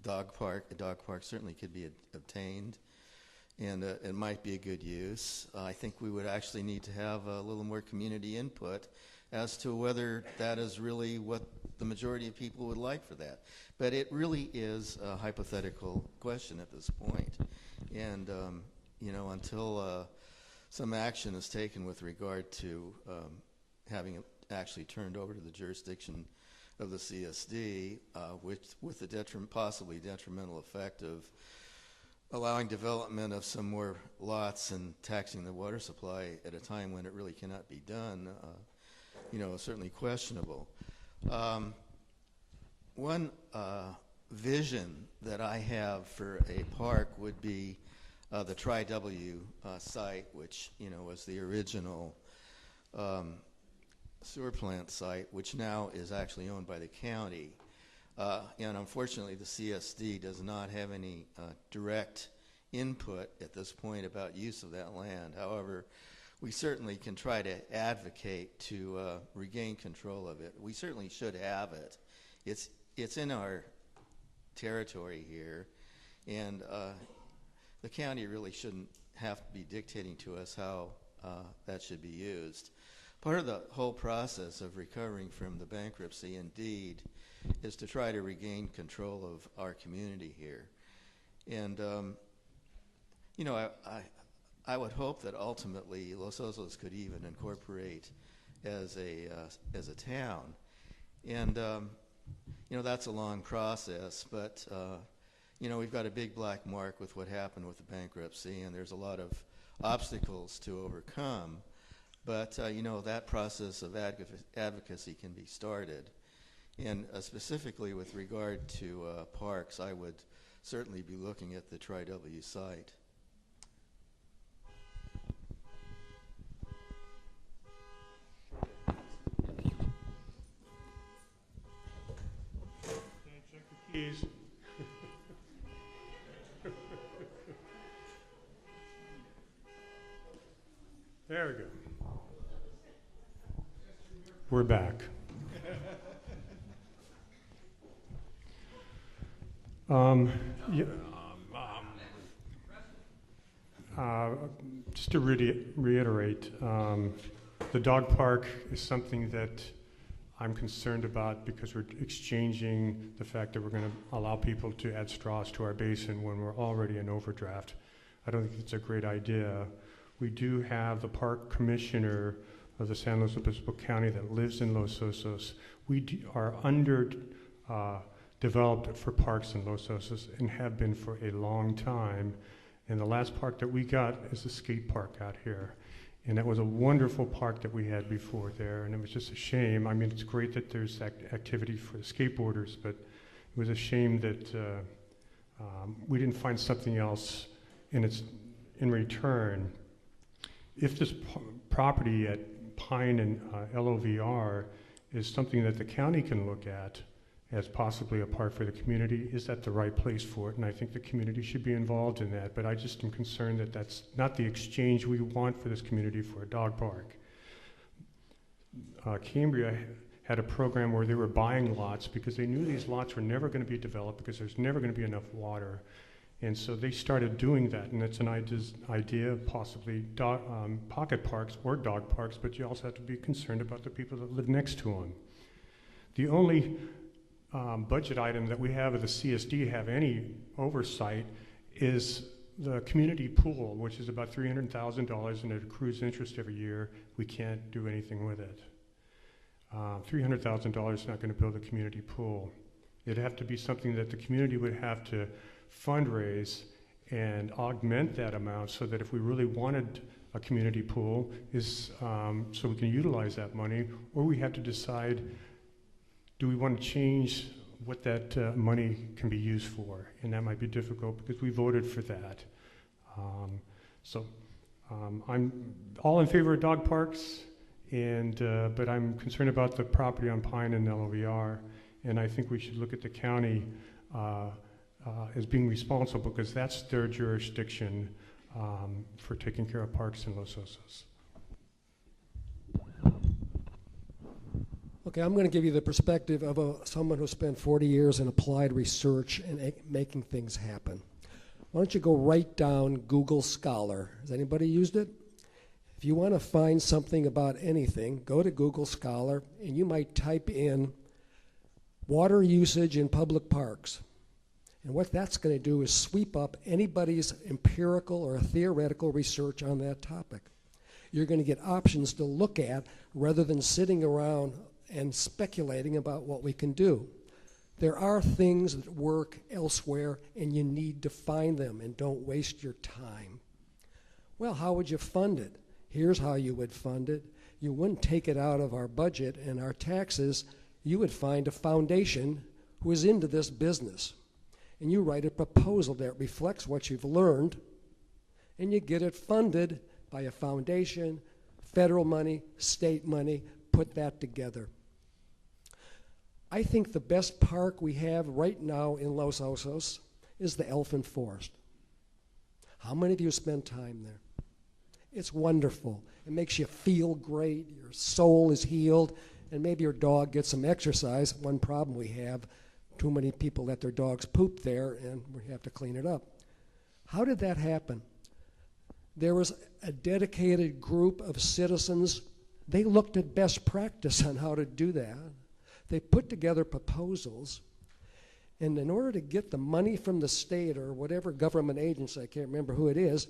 a dog park certainly could be obtained, and it might be a good use. I think we would actually need to have a little more community input as to whether that is really what the majority of people would like for that. But it really is a hypothetical question at this point. And, you know, until some action is taken with regard to having it actually turned over to the jurisdiction of the CSD, with the possibly detrimental effect of allowing development of some more lots and taxing the water supply at a time when it really cannot be done, you know, certainly questionable. One vision that I have for a park would be the Tri-W site, which, you know, was the original sewer plant site, which now is actually owned by the county. And unfortunately, the CSD does not have any direct input at this point about use of that land. However, we certainly can try to advocate to regain control of it. We certainly should have it. It's in our territory here, and the county really shouldn't have to be dictating to us how that should be used. Part of the whole process of recovering from the bankruptcy, indeed, is to try to regain control of our community here. And, you know, I would hope that ultimately Los Osos could even incorporate as a town. And, you know, that's a long process, but, you know, we've got a big black mark with what happened with the bankruptcy, and there's a lot of obstacles to overcome. But, you know, that process of advocacy can be started. And specifically with regard to parks, I would certainly be looking at the Tri-W site. Check the keys. There we go. We're back. Yeah, just to reiterate, the dog park is something that I'm concerned about because we're exchanging the fact that we're going to allow people to add straws to our basin when we're already in overdraft. I don't think it's a great idea. We do have the park commissioner of the San Luis Obispo County that lives in Los Osos. We are developed for parks in Los Osos and have been for a long time. And the last park that we got is the skate park out here. And that was a wonderful park that we had before there, and it was just a shame. I mean, it's great that there's activity for the skateboarders, but it was a shame that we didn't find something else in return. If this property at Pine and LOVR is something that the county can look at as possibly a park for the community, is that the right place for it? And I think the community should be involved in that, but I just am concerned that that's not the exchange we want for this community for a dog park. Cambria had a program where they were buying lots because they knew these lots were never going to be developed because there's never going to be enough water. And so they started doing that, and it's an idea of possibly pocket parks or dog parks, but you also have to be concerned about the people that live next to them. The only budget item that we have at the CSD have any oversight is the community pool, which is about $300,000, and it accrues interest every year. We can't do anything with it. $300,000 is not going to build a community pool. It'd have to be something that the community would have to fundraise and augment that amount so that if we really wanted a community pool, so we can utilize that money, or we have to decide, do we want to change what that money can be used for? And that might be difficult because we voted for that. I'm all in favor of dog parks, but I'm concerned about the property on Pine and LOVR, and I think we should look at the county as being responsible because that's their jurisdiction for taking care of parks in Los Osos. Okay, I'm going to give you the perspective of someone who spent 40 years in applied research and making things happen. Why don't you go right down Google Scholar? Has anybody used it? If you want to find something about anything, go to Google Scholar, and you might type in water usage in public parks. And what that's going to do is sweep up anybody's empirical or theoretical research on that topic. You're going to get options to look at rather than sitting around and speculating about what we can do. There are things that work elsewhere, and you need to find them, and don't waste your time. Well, how would you fund it? Here's how you would fund it. You wouldn't take it out of our budget and our taxes. You would find a foundation who is into this business. And you write a proposal that reflects what you've learned, and you get it funded by a foundation, federal money, state money, put that together. I think the best park we have right now in Los Osos is the Elfin Forest. How many of you spend time there? It's wonderful. It makes you feel great. Your soul is healed, and maybe your dog gets some exercise. One problem we have, too many people let their dogs poop there, and we have to clean it up. How did that happen? There was a dedicated group of citizens. They looked at best practice on how to do that. They put together proposals, and in order to get the money from the state or whatever government agency, I can't remember who it is,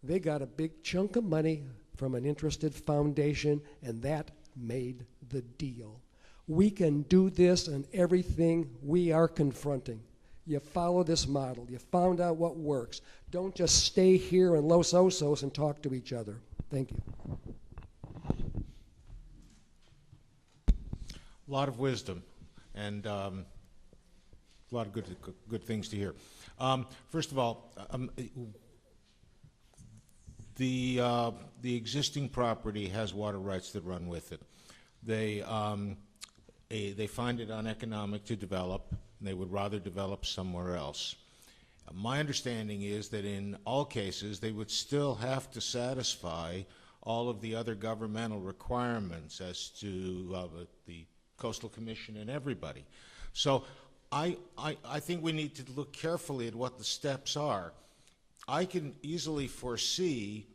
they got a big chunk of money from an interested foundation, and that made the deal. We can do this in everything we are confronting. You follow this model. You found out what works. Don't just stay here in Los Osos and talk to each other. Thank you. A lot of wisdom and a lot of good things to hear. First of all, the existing property has water rights that run with it. They find it uneconomic to develop, and they would rather develop somewhere else. My understanding is that in all cases, they would still have to satisfy all of the other governmental requirements as to the Coastal Commission and everybody. So I think we need to look carefully at what the steps are. I can easily foresee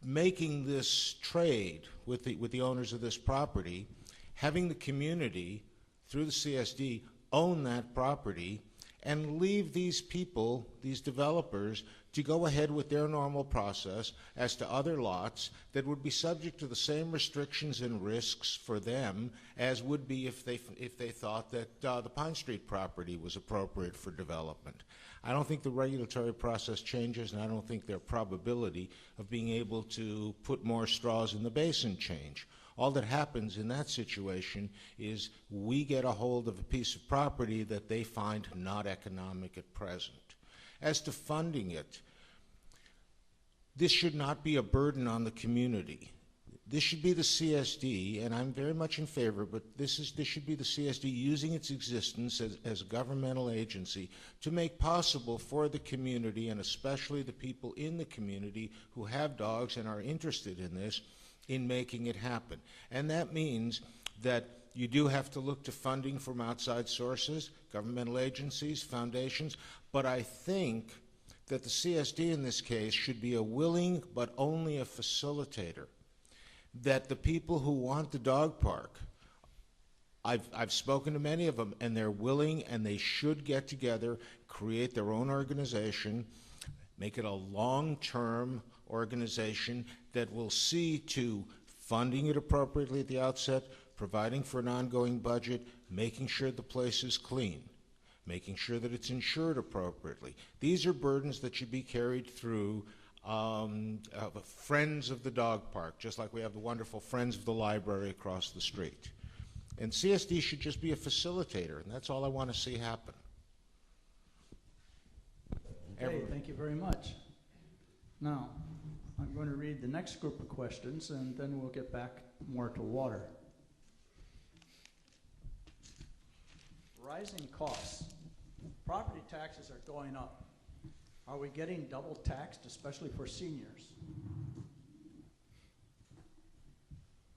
making this trade with the owners of this property, having the community, through the CSD, own that property, and leave these people, these developers, to go ahead with their normal process as to other lots that would be subject to the same restrictions and risks for them as would be if they thought that the Pine Street property was appropriate for development. I don't think the regulatory process changes, and I don't think their probability of being able to put more straws in the basin change. All that happens in that situation is we get a hold of a piece of property that they find not economic at present. As to funding it, this should not be a burden on the community. This should be the CSD, and I'm very much in favor, but this should be the CSD using its existence as a governmental agency to make possible for the community, and especially the people in the community who have dogs and are interested in this, in making it happen. And that means that you do have to look to funding from outside sources, governmental agencies, foundations, but I think that the CSD in this case should be a willing but only a facilitator. That the people who want the dog park, I've spoken to many of them, and they're willing, and they should get together, create their own organization, make it a long-term organization that will see to funding it appropriately at the outset, providing for an ongoing budget, making sure the place is clean, making sure that it's insured appropriately. These are burdens that should be carried through Friends of the Dog Park, just like we have the wonderful Friends of the Library across the street. And CSD should just be a facilitator, and that's all I want to see happen. Okay, thank you very much. Now, I'm going to read the next group of questions, and then we'll get back more to water. Rising costs. Property taxes are going up. Are we getting double taxed, especially for seniors?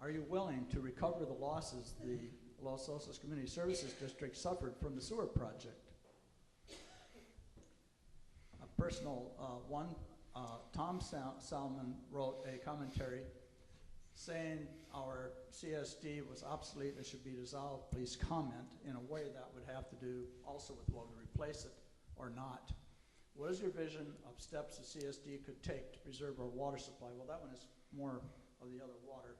Are you willing to recover the losses the Los Osos Community Services District suffered from the sewer project? A personal one, Tom Salmon wrote a commentary saying our CSD was obsolete and should be dissolved. Please comment in a way that would have to do also with whether to replace it or not. What is your vision of steps the CSD could take to preserve our water supply? Well, that one is more of the other water.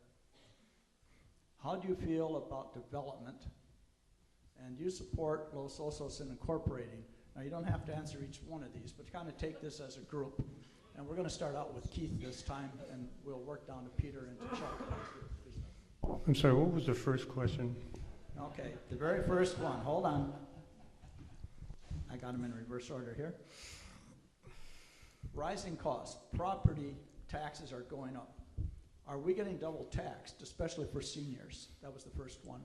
How do you feel about development? And do you support Los Osos in incorporating? Now, you don't have to answer each one of these, but kind of take this as a group. And we're going to start out with Keith this time, and we'll work down to Peter and to Chuck. I'm sorry, what was the first question? Okay, the very first one. Hold on. I got them in reverse order here. Rising costs. Property taxes are going up. Are we getting double taxed, especially for seniors? That was the first one.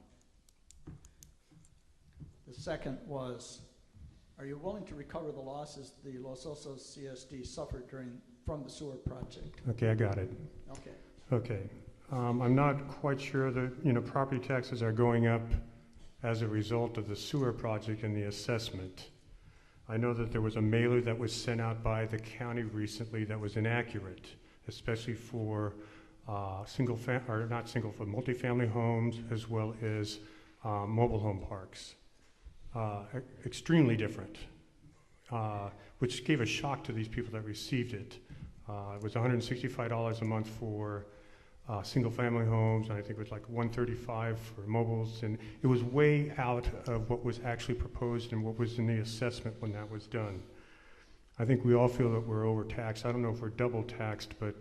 The second was, are you willing to recover the losses the Los Osos CSD suffered from the sewer project? Okay, I got it. Okay. Okay. I'm not quite sure that, property taxes are going up as a result of the sewer project and the assessment. I know that there was a mailer that was sent out by the county recently that was inaccurate, especially for multifamily homes as well as mobile home parks. Extremely different, which gave a shock to these people that received it. It was $165 a month for single-family homes, and I think it was like $135 for mobiles, and it was way out of what was actually proposed and what was in the assessment when that was done. I think we all feel that we're overtaxed. I don't know if we're double taxed, but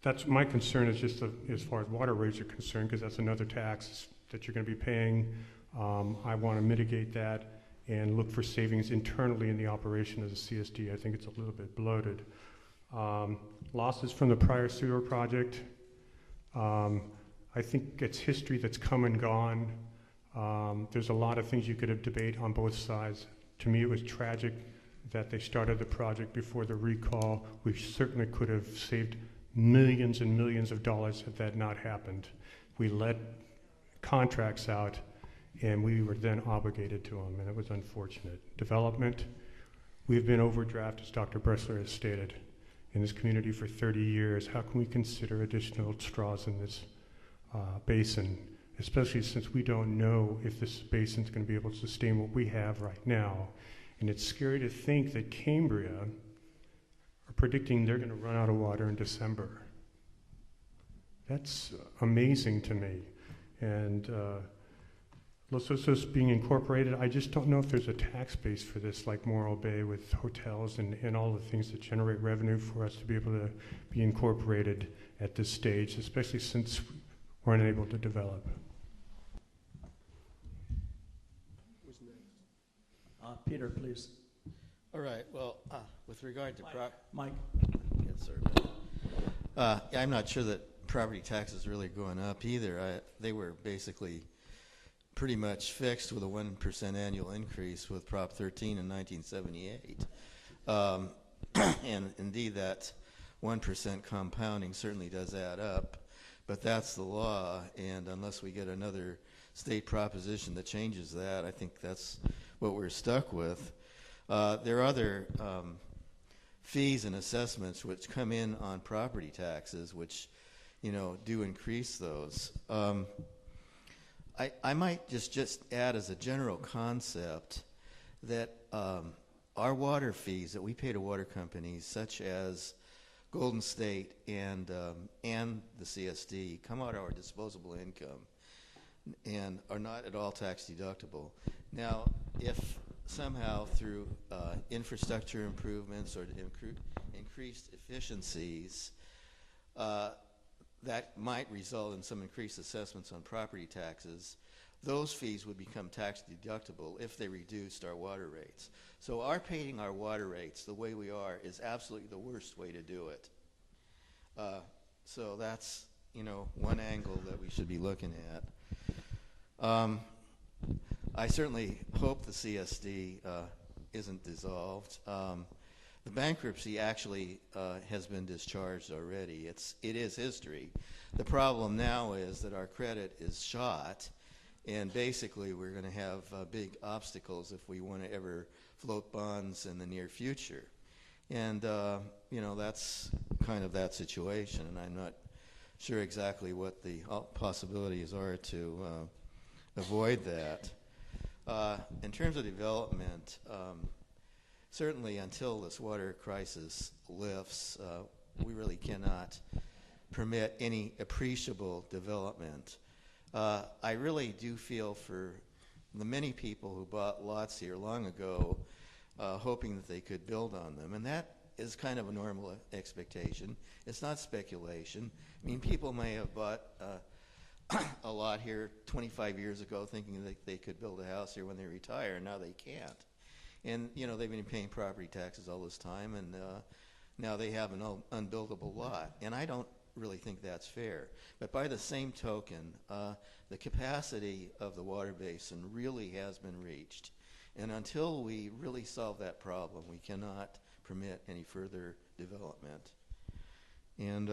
that's my concern is just as far as water rates are concerned, because that's another tax that you're going to be paying. I want to mitigate that and look for savings internally in the operation of the CSD. I think it's a little bit bloated. Losses from the prior sewer project. I think it's history that's come and gone. There's a lot of things you could have debate on both sides. To me, it was tragic that they started the project before the recall. We certainly could have saved millions and millions of dollars had that not happened. We let contracts out, and we were then obligated to them, and it was unfortunate. Development, we've been overdrafted, as Dr. Bressler has stated, in this community for 30 years. How can we consider additional straws in this basin, especially since we don't know if this basin is going to be able to sustain what we have right now? And it's scary to think that Cambria are predicting they're going to run out of water in December. That's amazing to me. And Los Osos being incorporated, I just don't know if there's a tax base for this like Morro Bay with hotels and all the things that generate revenue for us to be able to be incorporated at this stage, especially since we're unable to develop. Who's next? Peter, please. All right. Well, with regard to Mike. Yes, sir. I'm not sure that property taxes really going up either. They were basically pretty much fixed with a 1% annual increase with Prop 13 in 1978. And indeed, that 1% compounding certainly does add up, but that's the law, and unless we get another state proposition that changes that, I think that's what we're stuck with. There are other fees and assessments which come in on property taxes, which, do increase those. I might just add as a general concept that our water fees that we pay to water companies, such as Golden State and the CSD come out of our disposable income and are not at all tax deductible. Now, if somehow through infrastructure improvements or increased efficiencies, that might result in some increased assessments on property taxes, those fees would become tax deductible if they reduced our water rates. So our paying our water rates the way we are is absolutely the worst way to do it. So that's, one angle that we should be looking at. I certainly hope the CSD isn't dissolved. The bankruptcy actually has been discharged already. It is history. The problem now is that our credit is shot, and basically we're going to have big obstacles if we want to ever float bonds in the near future. And, that's kind of that situation, and I'm not sure exactly what the possibilities are to avoid that. In terms of development, certainly until this water crisis lifts, we really cannot permit any appreciable development. I really do feel for the many people who bought lots here long ago, hoping that they could build on them, and that is kind of a normal expectation. It's not speculation. I mean, people may have bought a lot here 25 years ago thinking that they could build a house here when they retire, and now they can't. And, they've been paying property taxes all this time, and now they have an unbuildable lot. And I don't really think that's fair. But by the same token, the capacity of the water basin really has been reached. And until we really solve that problem, we cannot permit any further development. And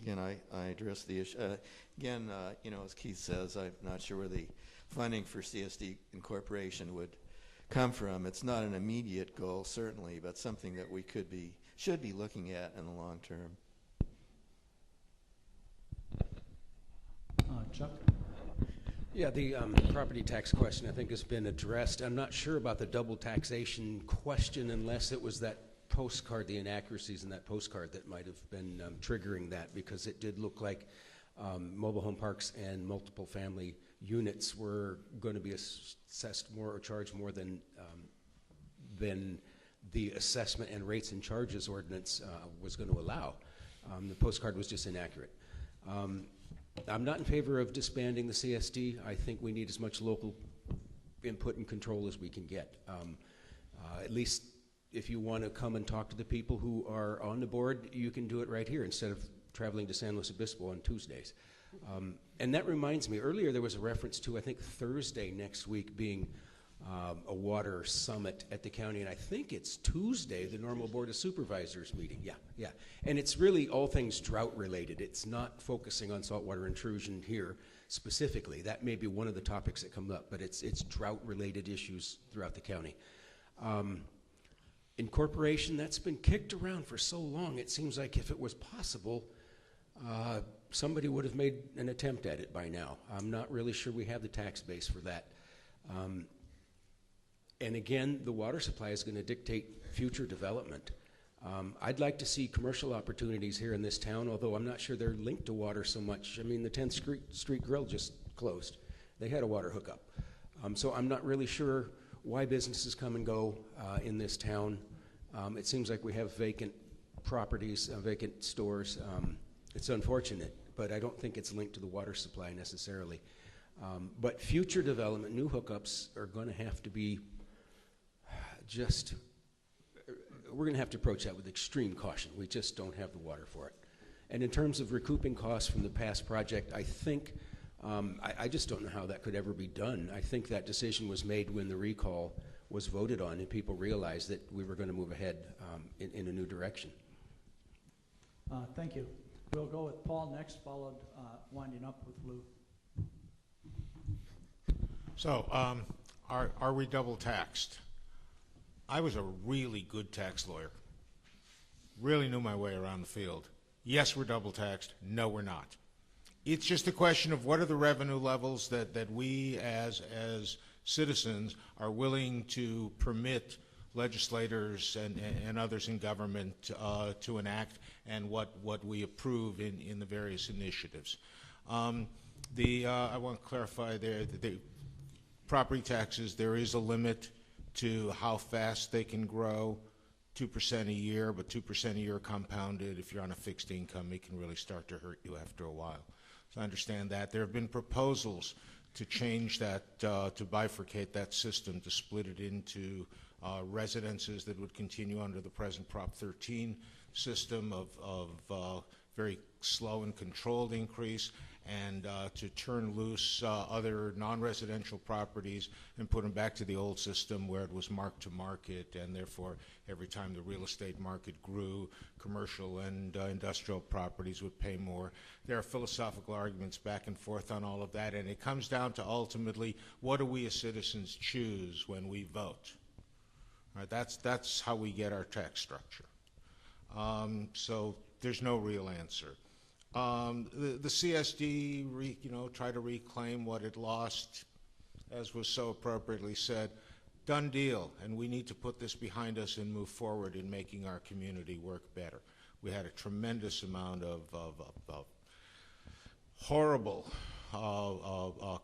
again, I address the issue. Again, as Keith says, I'm not sure where the funding for CSD incorporation would come from. It's not an immediate goal, certainly, but something that we should be looking at in the long term. Chuck? Yeah, the property tax question I think has been addressed. I'm not sure about the double taxation question unless it was that postcard, the inaccuracies in that postcard that might have been triggering that, because it did look like mobile home parks and multiple family units were going to be assessed more or charged more than the assessment and rates and charges ordinance was going to allow. The postcard was just inaccurate. I'm not in favor of disbanding the CSD. I think we need as much local input and control as we can get. At least if you want to come and talk to the people who are on the board, you can do it right here instead of traveling to San Luis Obispo on Tuesdays. And that reminds me, earlier there was a reference to, I think, Thursday next week being a water summit at the county, and I think it's Tuesday, the normal Board of Supervisors meeting. Yeah. And it's really all things drought related. It's not focusing on saltwater intrusion here specifically. That may be one of the topics that come up, but it's drought related issues throughout the county. Incorporation, that's been kicked around for so long, it seems like if it was possible, somebody would have made an attempt at it by now. I'm not really sure we have the tax base for that. And again, the water supply is going to dictate future development. I'd like to see commercial opportunities here in this town, although I'm not sure they're linked to water so much. I mean, the 10th Street Grill just closed. They had a water hookup. So I'm not really sure why businesses come and go in this town. It seems like we have vacant properties, vacant stores. It's unfortunate, but I don't think it's linked to the water supply necessarily. But future development, new hookups are going to have to be we're going to have to approach that with extreme caution. We just don't have the water for it. And in terms of recouping costs from the past project, I think, I just don't know how that could ever be done. I think that decision was made when the recall was voted on and people realized that we were going to move ahead in a new direction. Thank you. We'll go with Paul next, followed winding up with Lou. So, are we double taxed? I was a really good tax lawyer. Really knew my way around the field. Yes, we're double taxed. No, we're not. It's just a question of what are the revenue levels that we as citizens are willing to permit legislators and others in government to enact, and what we approve in the various initiatives. I want to clarify there that the property taxes, there is a limit to how fast they can grow. 2% a year, but 2% a year compounded, if you're on a fixed income, it can really start to hurt you after a while. So I understand that. There have been proposals to change that, to bifurcate that system, to split it into residences that would continue under the present Prop 13 system of very slow and controlled increase, and to turn loose other non-residential properties and put them back to the old system where it was mark to market, and therefore every time the real estate market grew, commercial and industrial properties would pay more. There are philosophical arguments back and forth on all of that, and it comes down to ultimately, what do we as citizens choose when we vote? All right, that's how we get our tax structure. So there's no real answer. The CSD, try to reclaim what it lost, as was so appropriately said. Done deal, and we need to put this behind us and move forward in making our community work better. We had a tremendous amount of horrible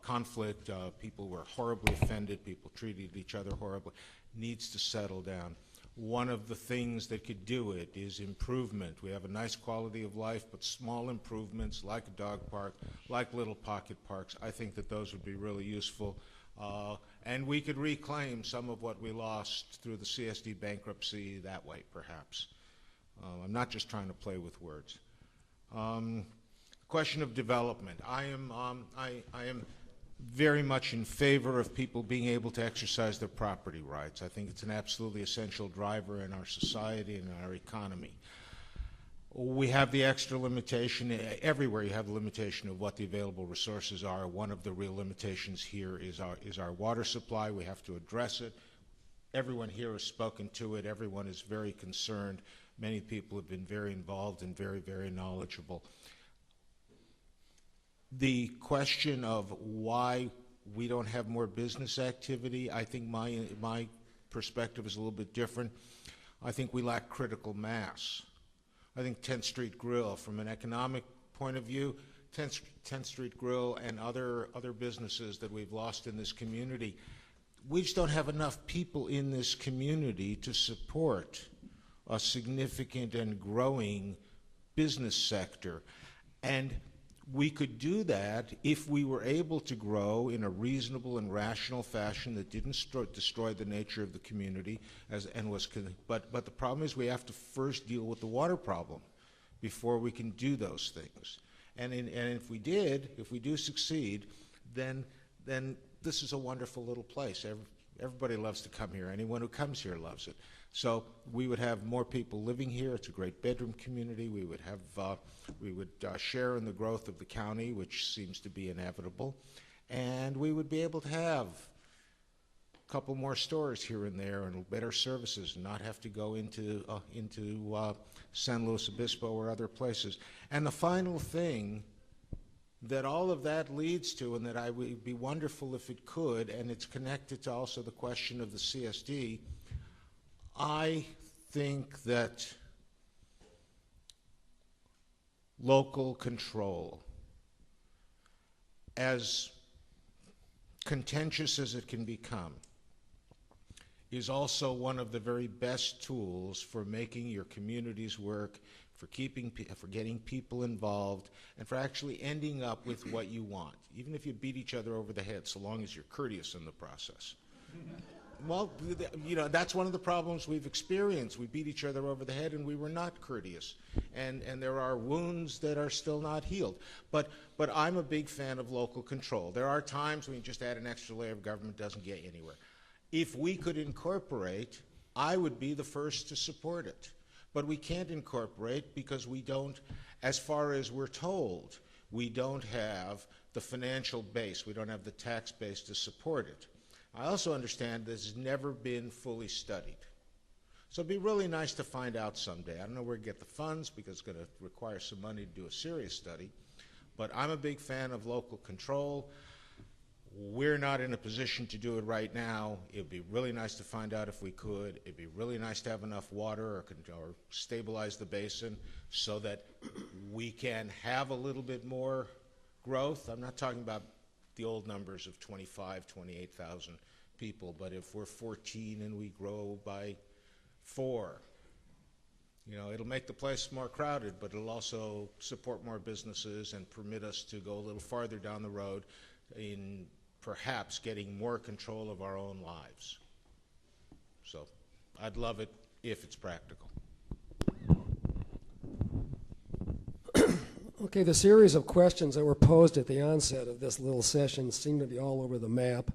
conflict. People were horribly offended. People treated each other horribly. Needs to settle down. One of the things that could do it is improvement. We have a nice quality of life, but small improvements like a dog park, like little pocket parks, I think that those would be really useful. And we could reclaim some of what we lost through the CSD bankruptcy that way, perhaps. I'm not just trying to play with words. Question of development. I am very much in favor of people being able to exercise their property rights. I think it's an absolutely essential driver in our society and in our economy. We have the extra limitation. Everywhere you have the limitation of what the available resources are. One of the real limitations here is our water supply. We have to address it. Everyone here has spoken to it. Everyone is very concerned. Many people have been very involved and very, very knowledgeable. The question of why we don't have more business activity, I think my perspective is a little bit different. I think we lack critical mass. I think 10th Street Grill, from an economic point of view, 10th Street Grill and other businesses that we've lost in this community, we just don't have enough people in this community to support a significant and growing business sector. And we could do that if we were able to grow in a reasonable and rational fashion that didn't destroy the nature of the community, but the problem is we have to first deal with the water problem before we can do those things. And if we do succeed, then this is a wonderful little place. Everybody loves to come here. Anyone who comes here loves it. So we would have more people living here. It's a great bedroom community. We would share in the growth of the county, which seems to be inevitable, and we would be able to have a couple more stores here and there and better services, and not have to go into San Luis Obispo or other places. And the final thing that all of that leads to, and that I would be wonderful if it could, and it's connected to also the question of the CSD, I think that local control, as contentious as it can become, is also one of the very best tools for making your communities work, for getting people involved, and for actually ending up with what you want, even if you beat each other over the head, so long as you're courteous in the process. Well, that's one of the problems we've experienced. We beat each other over the head, and we were not courteous. And there are wounds that are still not healed. But I'm a big fan of local control. There are times when you just add an extra layer of government, doesn't get you anywhere. If we could incorporate, I would be the first to support it. But we can't incorporate because we don't, as far as we're told, we don't have the financial base. We don't have the tax base to support it. I also understand this has never been fully studied. So it'd be really nice to find out someday. I don't know where to get the funds because it's going to require some money to do a serious study. But I'm a big fan of local control. We're not in a position to do it right now. It'd be really nice to find out if we could. It'd be really nice to have enough water or stabilize the basin so that we can have a little bit more growth. I'm not talking about the old numbers of 25, 28,000 people, but if we're 14 and we grow by 4, you know, it'll make the place more crowded, but it'll also support more businesses and permit us to go a little farther down the road in perhaps getting more control of our own lives. So I'd love it if it's practical. Okay, the series of questions that were posed at the onset of this little session seem to be all over the map.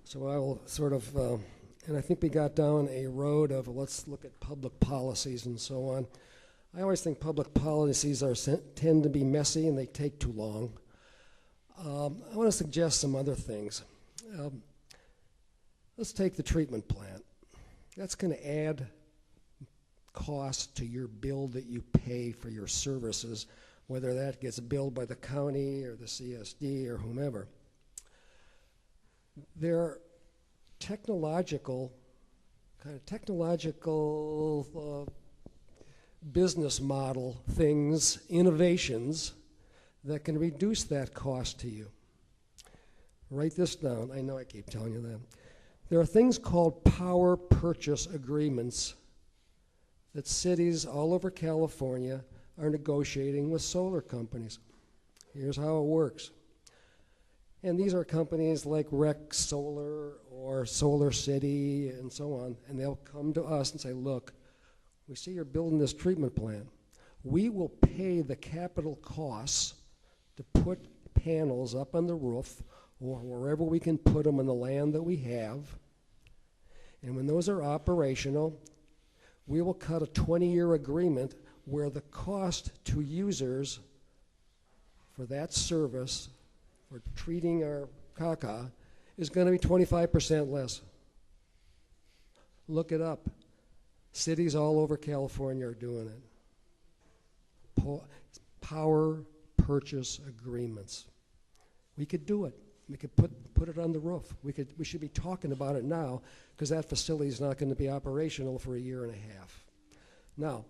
So I will sort of, and I think we got down a road of let's look at public policies and so on. I always think public policies tend to be messy and they take too long. I want to suggest some other things. Let's take the treatment plant. That's going to add cost to your bill that you pay for your services, whether that gets billed by the county or the CSD or whomever. There are technological business model things, innovations, that can reduce that cost to you. Write this down. I know I keep telling you that. There are things called power purchase agreements that cities all over California are negotiating with solar companies. Here's how it works. And these are companies like Rec Solar or Solar City and so on, and they'll come to us and say, look, we see you're building this treatment plant. We will pay the capital costs to put panels up on the roof or wherever we can put them on the land that we have. And when those are operational, we will cut a 20-year agreement where the cost to users for that service, for treating our caca, is going to be 25% less. Look it up. Cities all over California are doing it. Power purchase agreements. We could do it. We could put it on the roof. We should be talking about it now because that facility is not going to be operational for a year and a half. Now,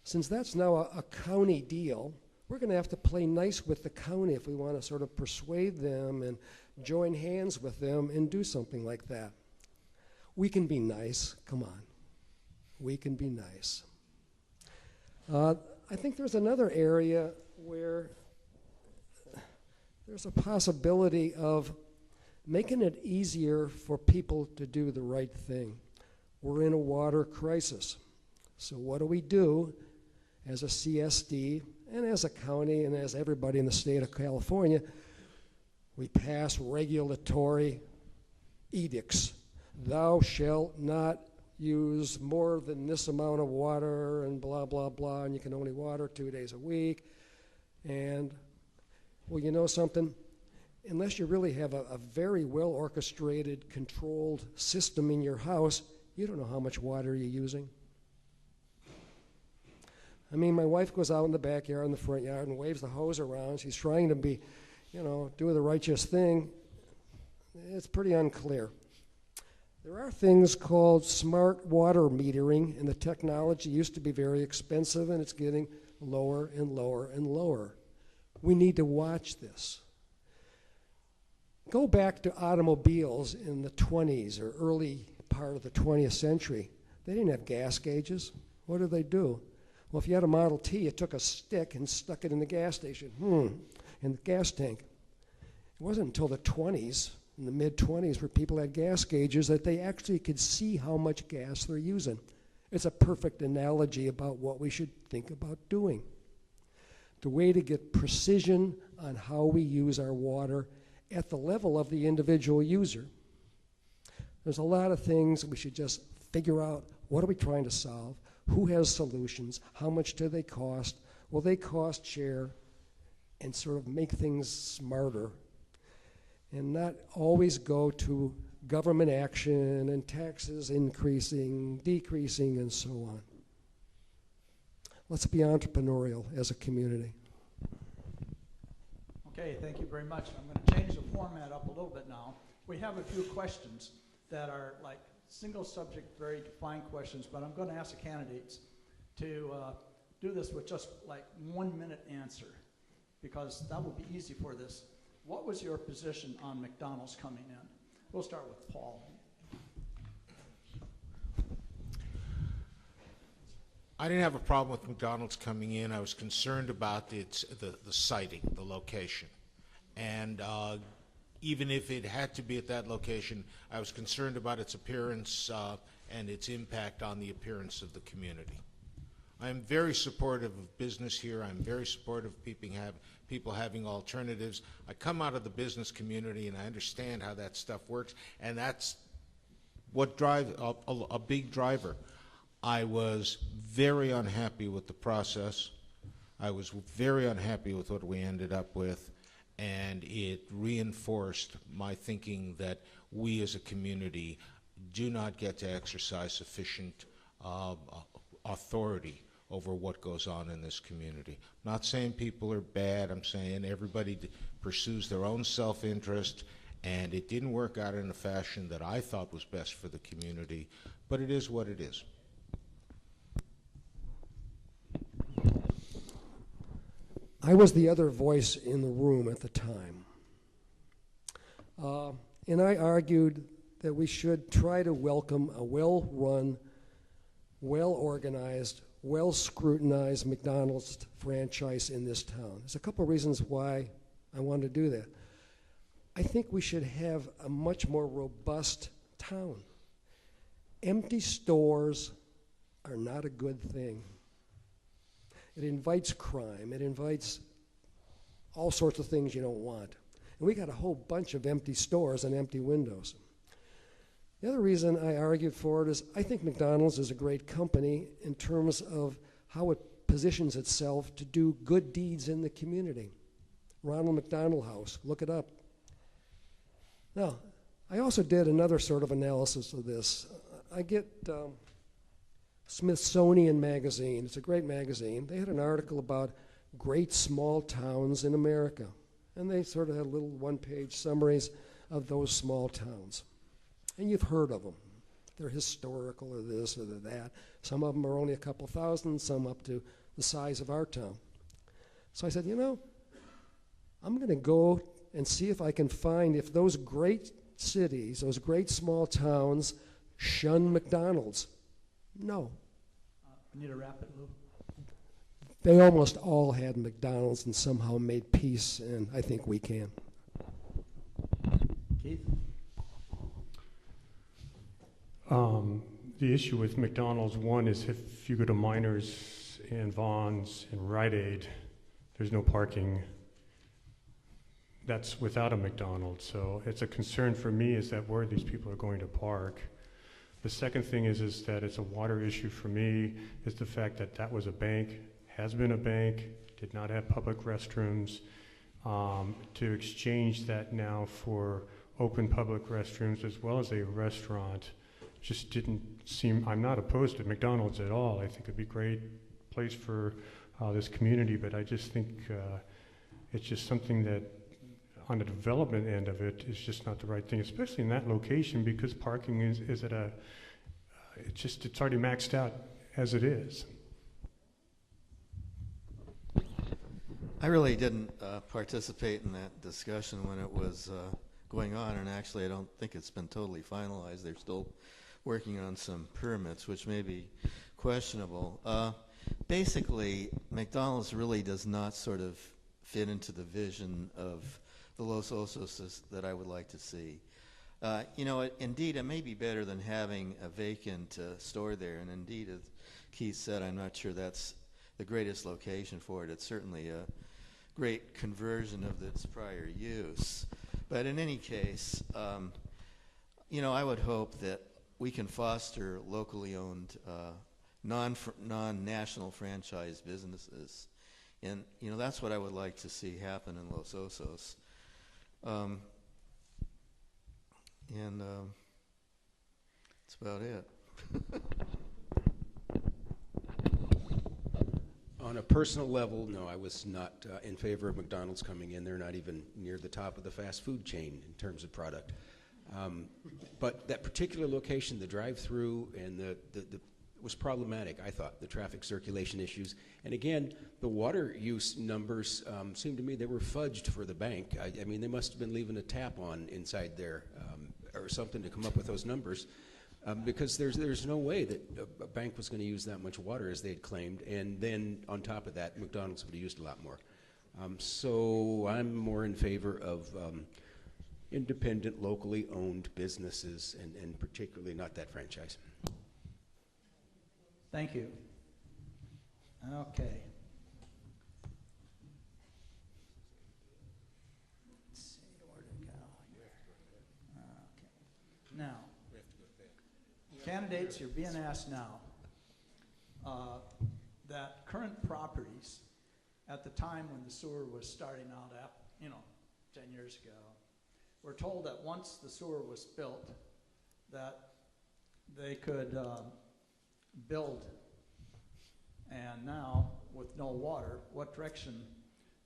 since that's now a county deal, we're going to have to play nice with the county if we want to sort of persuade them and join hands with them and do something like that. We can be nice. Come on. We can be nice. I think there's another area where there's a possibility of making it easier for people to do the right thing. We're in a water crisis. So what do we do as a CSD and as a county and as everybody in the state of California? We pass regulatory edicts. Thou shalt not use more than this amount of water and blah, blah, blah, and you can only water 2 days a week. And, well, you know something? Unless you really have a very well-orchestrated, controlled system in your house, you don't know how much water you're using. I mean, my wife goes out in the backyard, in the front yard, and waves the hose around. She's trying to be, do the righteous thing. It's pretty unclear. There are things called smart water metering, and the technology used to be very expensive, and it's getting lower and lower and lower. We need to watch this. Go back to automobiles in the 20s or early part of the 20th century. They didn't have gas gauges. What did they do? Well, if you had a Model T, you took a stick and stuck it in the gas station, in the gas tank. It wasn't until the 20s, in the mid-20s, where people had gas gauges that they actually could see how much gas they're using. It's a perfect analogy about what we should think about doing. The way to get precision on how we use our water at the level of the individual user. There's a lot of things we should just figure out. What are we trying to solve? Who has solutions? How much do they cost? Will they cost share? And sort of make things smarter and not always go to government action and taxes increasing, decreasing, and so on. Let's be entrepreneurial as a community. Okay. Okay, thank you very much. I'm going to change the format up a little bit now. We have a few questions that are like single subject, very defined questions, but I'm going to ask the candidates to do this with just like 1 minute answer, because that will be easy for this. What was your position on McDonald's coming in? We'll start with Paul. I didn't have a problem with McDonald's coming in. I was concerned about the siting, the location. And even if it had to be at that location, I was concerned about its appearance and its impact on the appearance of the community. I'm very supportive of business here. I'm very supportive of people having alternatives. I come out of the business community and I understand how that stuff works, and that's what drives a big driver. I was very unhappy with the process. I was very unhappy with what we ended up with, and it reinforced my thinking that we as a community do not get to exercise sufficient authority over what goes on in this community. I'm not saying people are bad. I'm saying everybody pursues their own self-interest, and it didn't work out in a fashion that I thought was best for the community, but it is what it is. I was the other voice in the room at the time. And I argued that we should try to welcome a well-run, well-organized, well-scrutinized McDonald's franchise in this town. There's a couple of reasons why I wanted to do that. I think we should have a much more robust town. Empty stores are not a good thing. It invites crime. It invites all sorts of things you don't want. And we got a whole bunch of empty stores and empty windows. The other reason I argued for it is I think McDonald's is a great company in terms of how it positions itself to do good deeds in the community. Ronald McDonald House, look it up. Now, I also did another sort of analysis of this. I get Smithsonian Magazine. It's a great magazine. They had an article about great small towns in America. And they sort of had little one-page summaries of those small towns. And you've heard of them. They're historical or this or that. Some of them are only a couple thousand, some up to the size of our town. So I said, you know, I'm going to go and see if I can find if those great cities, those great small towns, shun McDonald's. No. Need to wrap it, Lou? They almost all had McDonald's and somehow made peace, and I think we can. Keith? The issue with McDonald's, one, is if you go to Miners and Vaughn's and Rite Aid, there's no parking. That's without a McDonald's. So it's a concern for me is that where these people are going to park. The second thing is that it's a water issue for me, is the fact that that was a bank, has been a bank, did not have public restrooms. To exchange that now for open public restrooms as well as a restaurant just didn't seem, I'm not opposed to McDonald's at all. I think it'd be a great place for this community, but I just think it's just something that on the development end of it is just not the right thing, especially in that location, because parking is at a, it's already maxed out as it is. I really didn't participate in that discussion when it was going on, and actually I don't think it's been totally finalized. They're still working on some permits, which may be questionable. Basically, McDonald's really does not sort of fit into the vision of the Los Osos that I would like to see. You know, indeed, it may be better than having a vacant store there, and indeed, as Keith said, I'm not sure that's the greatest location for it. It's certainly a great conversion of its prior use. But in any case, you know, I would hope that we can foster locally owned non-national franchise businesses. And, you know, that's what I would like to see happen in Los Osos. That's about it. On a personal level, no, I was not in favor of McDonald's coming in. They're not even near the top of the fast food chain in terms of product. But that particular location, the drive-through and the was problematic, I thought, the traffic circulation issues. And again, the water use numbers seemed to me they were fudged for the bank. I mean, they must have been leaving a tap on inside there or something to come up with those numbers. Because there's no way that a bank was going to use that much water as they had claimed, and then on top of that, McDonald's would have used a lot more. So I'm more in favor of independent, locally owned businesses, and particularly not that franchise. Thank you. Okay. Let's see where to go here. Okay. Now, candidates, you're being asked now that current properties at the time when the sewer was starting out, 10 years ago, were told that once the sewer was built, that they could build. And now, with no water, what direction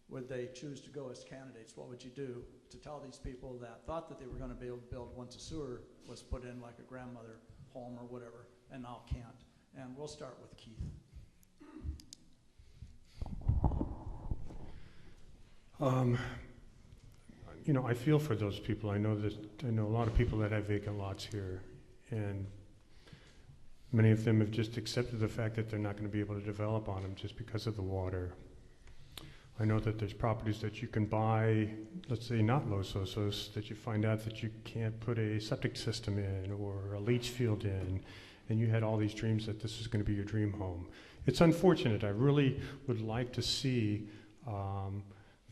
would they choose to go as candidates? What would you do to tell these people that thought that they were going to be able to build once a sewer was put in, like a grandmother home or whatever, and now can't? And we'll start with Keith. I feel for those people. I know a lot of people that have vacant lots here, and many of them have just accepted the fact that they're not going to be able to develop on them just because of the water. I know that there's properties that you can buy, let's say not Los Osos, that you find out that you can't put a septic system in or a leach field in, and you had all these dreams that this is going to be your dream home. It's unfortunate. I really would like to see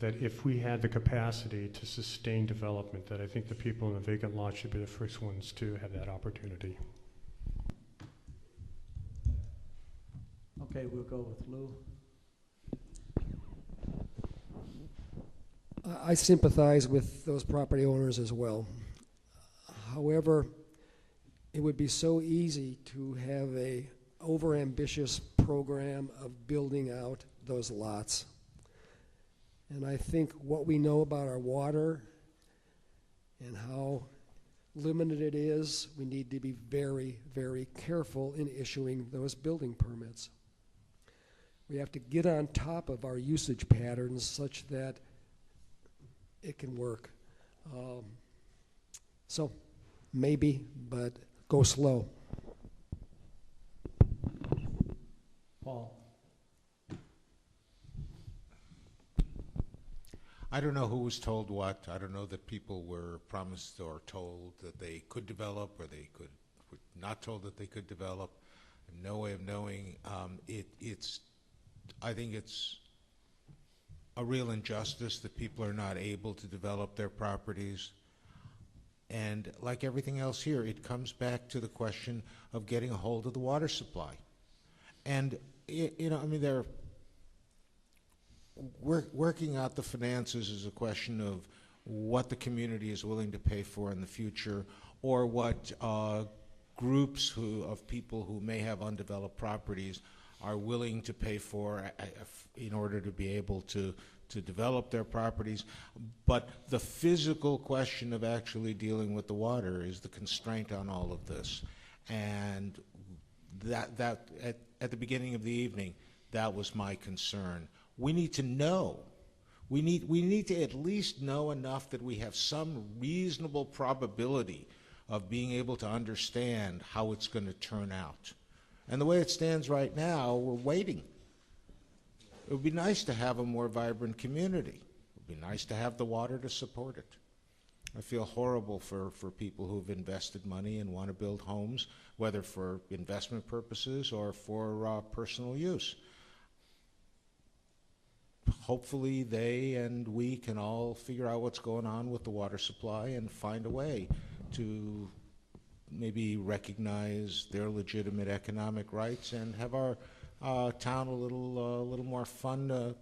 that if we had the capacity to sustain development, that I think the people in the vacant lot should be the first ones to have that opportunity. Okay, we'll go with Lou. I sympathize with those property owners as well. However, it would be so easy to have a overambitious program of building out those lots. And I think what we know about our water and how limited it is, we need to be very, very careful in issuing those building permits. We have to get on top of our usage patterns such that it can work. So maybe, but go slow. Paul. I don't know who was told what. I don't know that people were promised or told that they could develop, or they were not told that they could develop. No way of knowing. I think it's a real injustice that people are not able to develop their properties. And like everything else here, it comes back to the question of getting a hold of the water supply. And they're working out the finances is a question of what the community is willing to pay for in the future, or what groups of people who may have undeveloped properties are willing to pay for in order to be able to develop their properties. But the physical question of actually dealing with the water is the constraint on all of this. And that at the beginning of the evening, that was my concern. We need to know. We need to at least know enough that we have some reasonable probability of being able to understand how it's going to turn out. And the way it stands right now, we're waiting. It would be nice to have a more vibrant community. It would be nice to have the water to support it. I feel horrible for people who've invested money and want to build homes, whether for investment purposes or for personal use. Hopefully they and we can all figure out what's going on with the water supply and find a way to maybe recognize their legitimate economic rights and have our town a little more fun.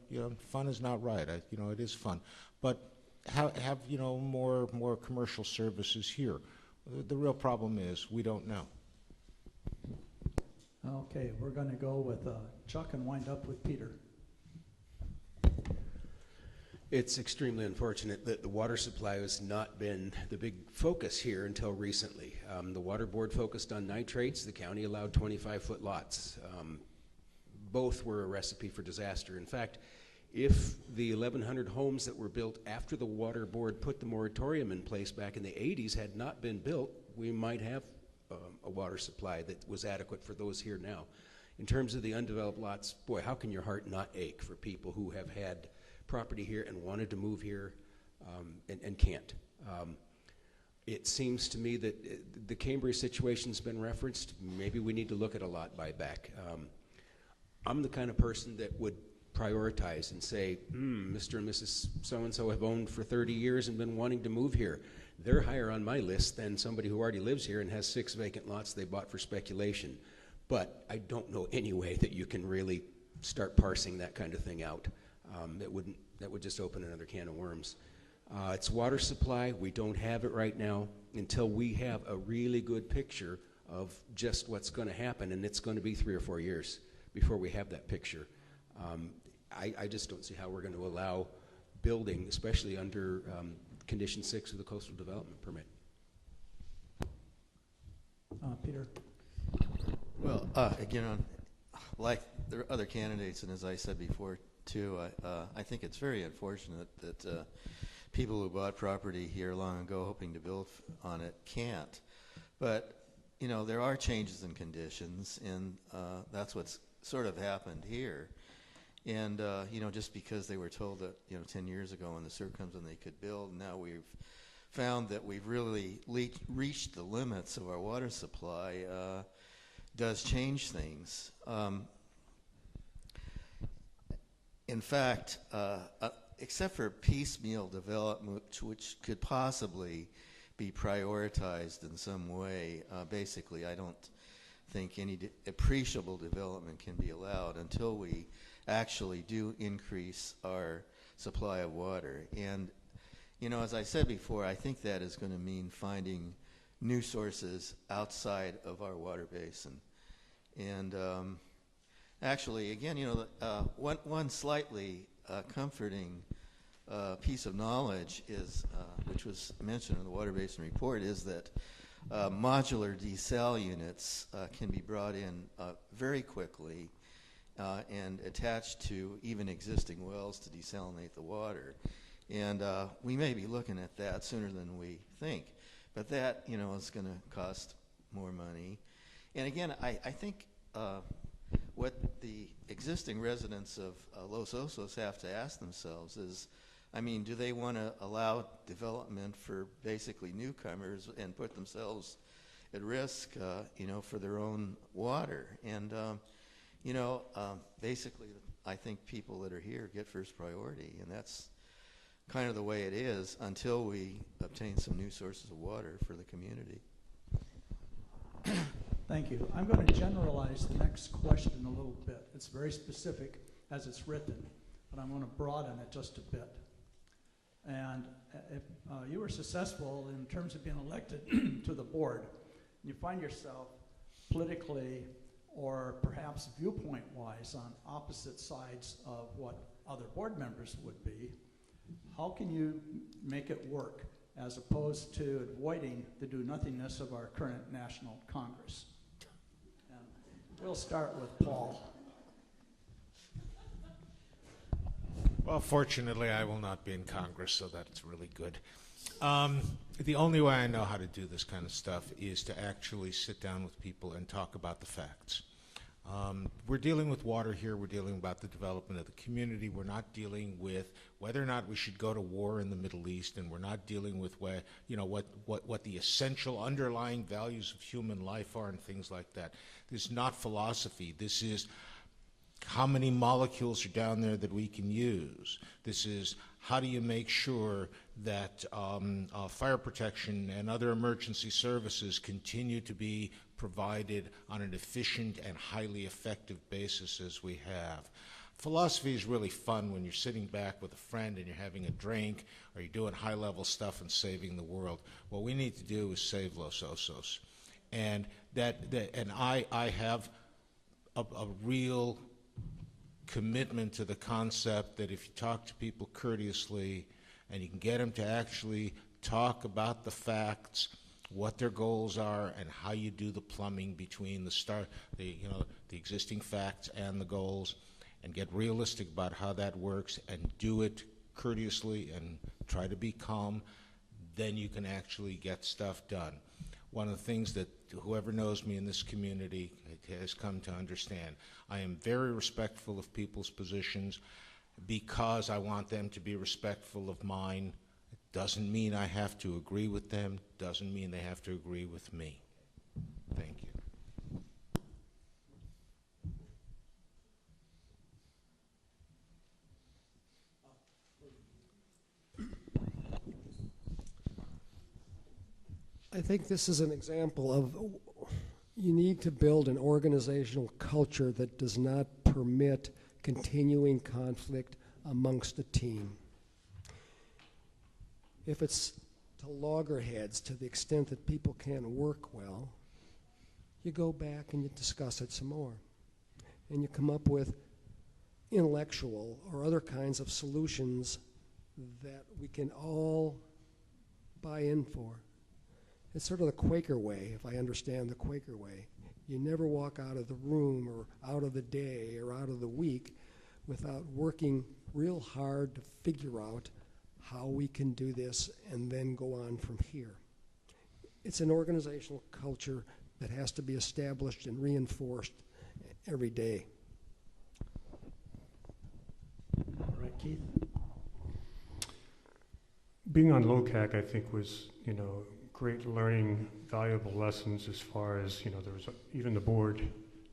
Fun is not right. It is fun, but have more commercial services here. The real problem is we don't know. Okay, we're going to go with Chuck and wind up with Peter. It's extremely unfortunate that the water supply has not been the big focus here until recently. The water board focused on nitrates. The county allowed 25-foot lots. Both were a recipe for disaster. In fact, if the 1,100 homes that were built after the water board put the moratorium in place back in the 80s had not been built, we might have a water supply that was adequate for those here now. In terms of the undeveloped lots, boy, how can your heart not ache for people who have had property here and wanted to move here and can't. It seems to me that the Cambria situation's been referenced. Maybe we need to look at a lot buyback. I'm the kind of person that would prioritize and say, Mr. and Mrs. So-and-so have owned for 30 years and been wanting to move here. They're higher on my list than somebody who already lives here and has 6 vacant lots they bought for speculation. But I don't know any way that you can really start parsing that kind of thing out. That would just open another can of worms. It's water supply. We don't have it right now until we have a really good picture of just what's going to happen, and it's going to be 3 or 4 years before we have that picture. I just don't see how we're going to allow building, especially under Condition 6 of the Coastal Development Permit. Peter? Well, again, like the other candidates, and as I said before, too, I think it's very unfortunate that people who bought property here long ago hoping to build on it can't. But, you know, there are changes in conditions, and that's what's sort of happened here. And, you know, just because they were told that, 10 years ago when the CERC comes when they could build, now we've found that we've really reached the limits of our water supply, does change things. In fact, except for piecemeal development, which could possibly be prioritized in some way, basically, I don't think any appreciable development can be allowed until we actually do increase our supply of water. And, as I said before, I think that is going to mean finding new sources outside of our water basin. And actually, again, one slightly comforting piece of knowledge is, which was mentioned in the Water Basin Report, is that modular desal units can be brought in very quickly and attached to even existing wells to desalinate the water. And we may be looking at that sooner than we think. But that, is going to cost more money. And again, I think what the existing residents of Los Osos have to ask themselves is, do they want to allow development for basically newcomers and put themselves at risk, for their own water? And, basically, I think people that are here get first priority, and that's kind of the way it is until we obtain some new sources of water for the community. Thank you. I'm going to generalize the next question a little bit. It's very specific as it's written, but I'm going to broaden it just a bit. And if you were successful in terms of being elected to the board, you find yourself politically or perhaps viewpoint-wise on opposite sides of what other board members would be, how can you make it work as opposed to avoiding the do-nothingness of our current National Congress? And we'll start with Paul. Well, fortunately, I will not be in Congress, so that's really good. The only way I know how to do this kind of stuff is to actually sit down with people and talk about the facts. We're dealing with water here. We're dealing about the development of the community. We're not dealing with whether or not we should go to war in the Middle East, and we're not dealing with what the essential underlying values of human life are and things like that. This is not philosophy. This is how many molecules are down there that we can use. This is how do you make sure that fire protection and other emergency services continue to be provided on an efficient and highly effective basis as we have. Philosophy is really fun when you're sitting back with a friend and you're having a drink or you're doing high-level stuff and saving the world. What we need to do is save Los Osos. And I have a real commitment to the concept that if you talk to people courteously and you can get them to actually talk about the facts, what their goals are, and how you do the plumbing between the existing facts and the goals, and get realistic about how that works and do it courteously and try to be calm, then you can actually get stuff done. One of the things that whoever knows me in this community has come to understand, I am very respectful of people's positions because I want them to be respectful of mine. It doesn't mean I have to agree with them, doesn't mean they have to agree with me. Thank you. I think this is an example of you need to build an organizational culture that does not permit continuing conflict amongst a team. If it's to loggerheads to the extent that people can't work well, you go back and you discuss it some more. And you come up with intellectual or other kinds of solutions that we can all buy in for. It's sort of the Quaker way, if I understand the Quaker way. You never walk out of the room or out of the day or out of the week without working real hard to figure out how we can do this and then go on from here. It's an organizational culture that has to be established and reinforced every day. All right, Keith? Being on LOCAC, I think, was, great learning, valuable lessons as far as, there was, even the board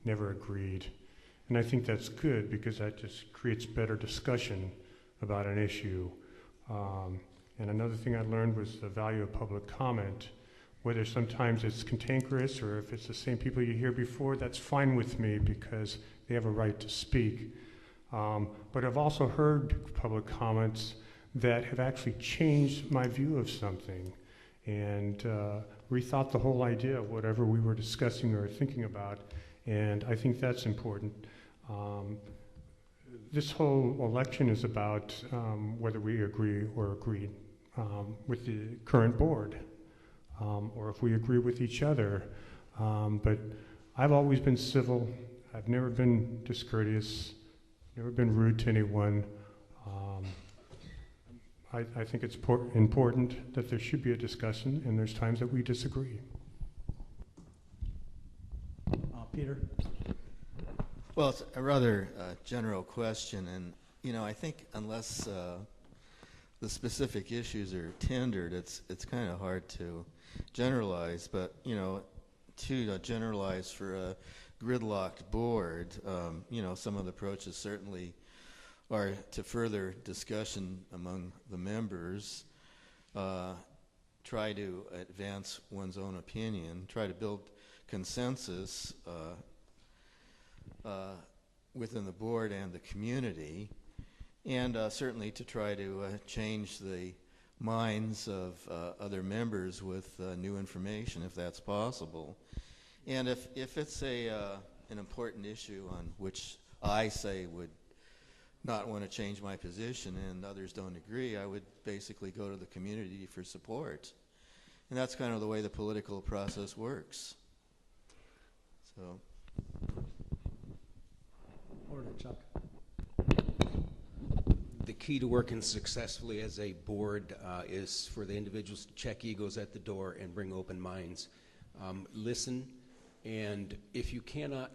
never agreed. And I think that's good because that just creates better discussion about an issue. And another thing I learned was the value of public comment. Whether sometimes it's cantankerous or if it's the same people you hear before, that's fine with me because they have a right to speak. But I've also heard public comments that have actually changed my view of something and rethought the whole idea of whatever we were discussing or thinking about. And I think that's important. This whole election is about whether we agree or agree with the current board, or if we agree with each other. But I've always been civil. I've never been discourteous, never been rude to anyone. I think it's important that there should be a discussion, and there's times that we disagree. Peter? Well, it's a rather general question, and I think unless the specific issues are tendered, it's kind of hard to generalize. But to generalize for a gridlocked board, some of the approaches certainly are to further discussion among the members, try to advance one's own opinion, try to build consensus within the board and the community, and certainly to try to change the minds of other members with new information, if that's possible. And if it's an important issue on which I say would not want to change my position and others don't agree, I would basically go to the community for support. And that's kind of the way the political process works. So. Over to Chuck. The key to working successfully as a board is for the individuals to check egos at the door and bring open minds. Listen, and if you cannot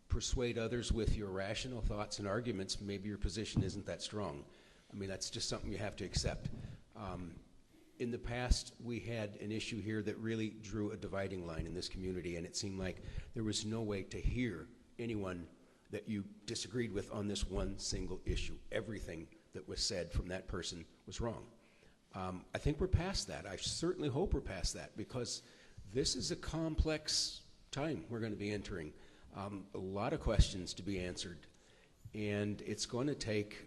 persuade others with your rational thoughts and arguments, maybe your position isn't that strong. I mean, that's just something you have to accept. In the past, we had an issue here that really drew a dividing line in this community, and it seemed like there was no way to hear anyone that you disagreed with on this one single issue. Everything that was said from that person was wrong. I think we're past that. I certainly hope we're past that, because this is a complex time we're going to be entering. A lot of questions to be answered, and it's going to take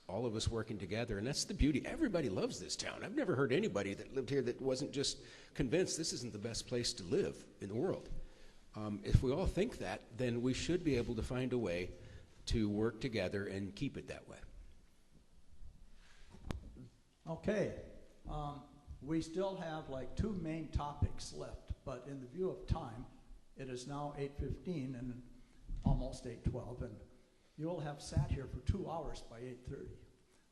all of us working together, and that's the beauty. Everybody loves this town. I've never heard anybody that lived here that wasn't just convinced this isn't the best place to live in the world. If we all think that, then we should be able to find a way to work together and keep it that way. Okay. We still have like 2 main topics left, but in the view of time, it is now 8:15 and almost 8:12, and you will have sat here for 2 hours by 8:30.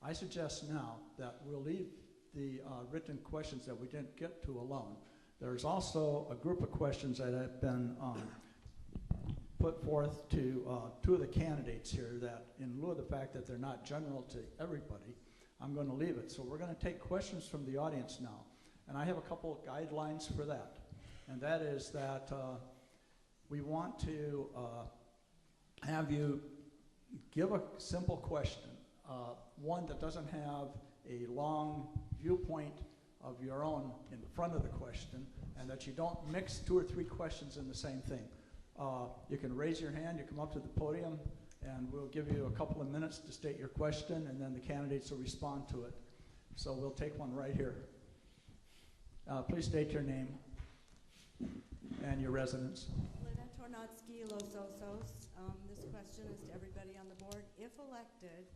I suggest now that we'll leave the written questions that we didn't get to alone. There's also a group of questions that have been put forth to 2 of the candidates here that, in lieu of the fact that they're not general to everybody, I'm going to leave it. So we're going to take questions from the audience now. And I have a couple of guidelines for that. And that is that we want to have you give a simple question, one that doesn't have a long viewpoint of your own in front of the question, and that you don't mix 2 or 3 questions in the same thing. You can raise your hand, you come up to the podium, and we'll give you a couple of minutes to state your question, and then the candidates will respond to it. So we'll take one right here. Please state your name and your residence. Lynette Tornatsky, Los Osos. This question is to everybody on the board. If elected,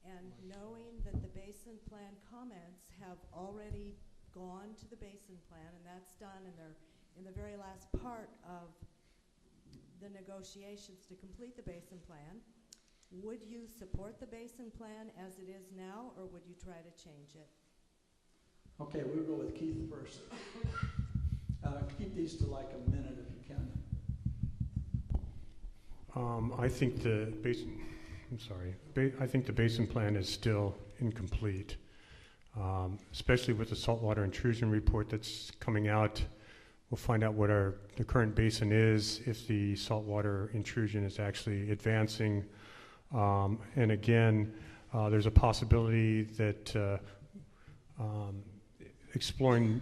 and knowing that the basin plan comments have already gone to the basin plan, and that's done, and they're in the very last part of the negotiations to complete the basin plan, would you support the basin plan as it is now, or would you try to change it? Okay, we'll go with Keith first. Keep these to like a minute if you can. I think the basin, I think the basin plan is still incomplete, especially with the saltwater intrusion report that's coming out. We'll find out what the current basin is, if the saltwater intrusion is actually advancing. And again, there's a possibility that exploring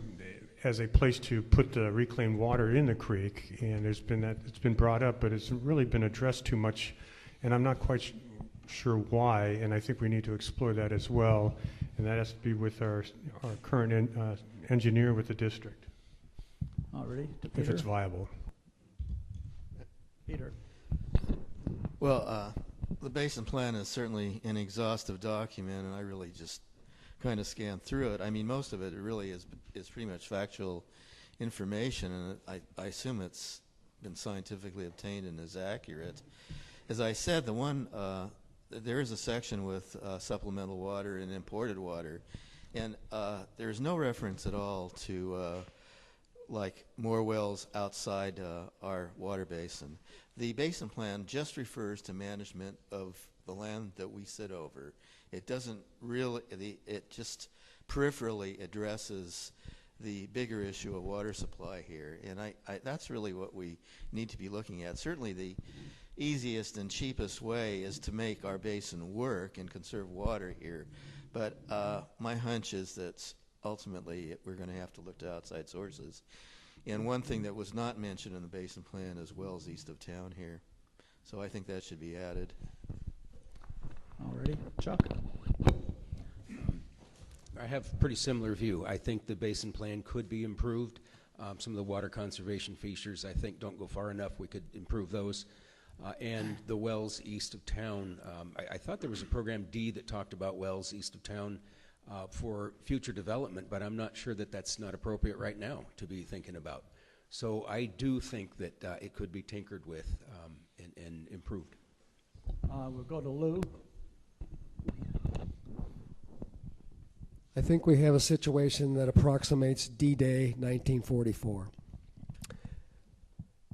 as a place to put the reclaimed water in the creek, and it's been brought up, but it's really been addressed too much, and I'm not quite sure why, and I think we need to explore that as well, and that has to be with our current engineer with the district. Already, if it's viable. Peter. Well, the basin plan is certainly an exhaustive document, and I really just kind of scanned through it. I mean, most of it really is pretty much factual information, and I assume it's been scientifically obtained and is accurate. As I said, there is a section with supplemental water and imported water, and there's no reference at all to like more wells outside our water basin. The basin plan just refers to management of the land that we sit over. It doesn't really, it just peripherally addresses the bigger issue of water supply here. And that's really what we need to be looking at. Certainly the easiest and cheapest way is to make our basin work and conserve water here. But my hunch is that ultimately we're going to have to look to outside sources. And one thing that was not mentioned in the basin plan is wells east of town here. So I think that should be added. Alrighty, Chuck. I have a pretty similar view. I think the basin plan could be improved. Some of the water conservation features, I think, don't go far enough. We could improve those. And the wells east of town, I thought there was a program D that talked about wells east of town for future development, but I'm not sure that that's not appropriate right now to be thinking about. So I do think that it could be tinkered with and improved. We'll go to Lou. I think we have a situation that approximates D-Day 1944.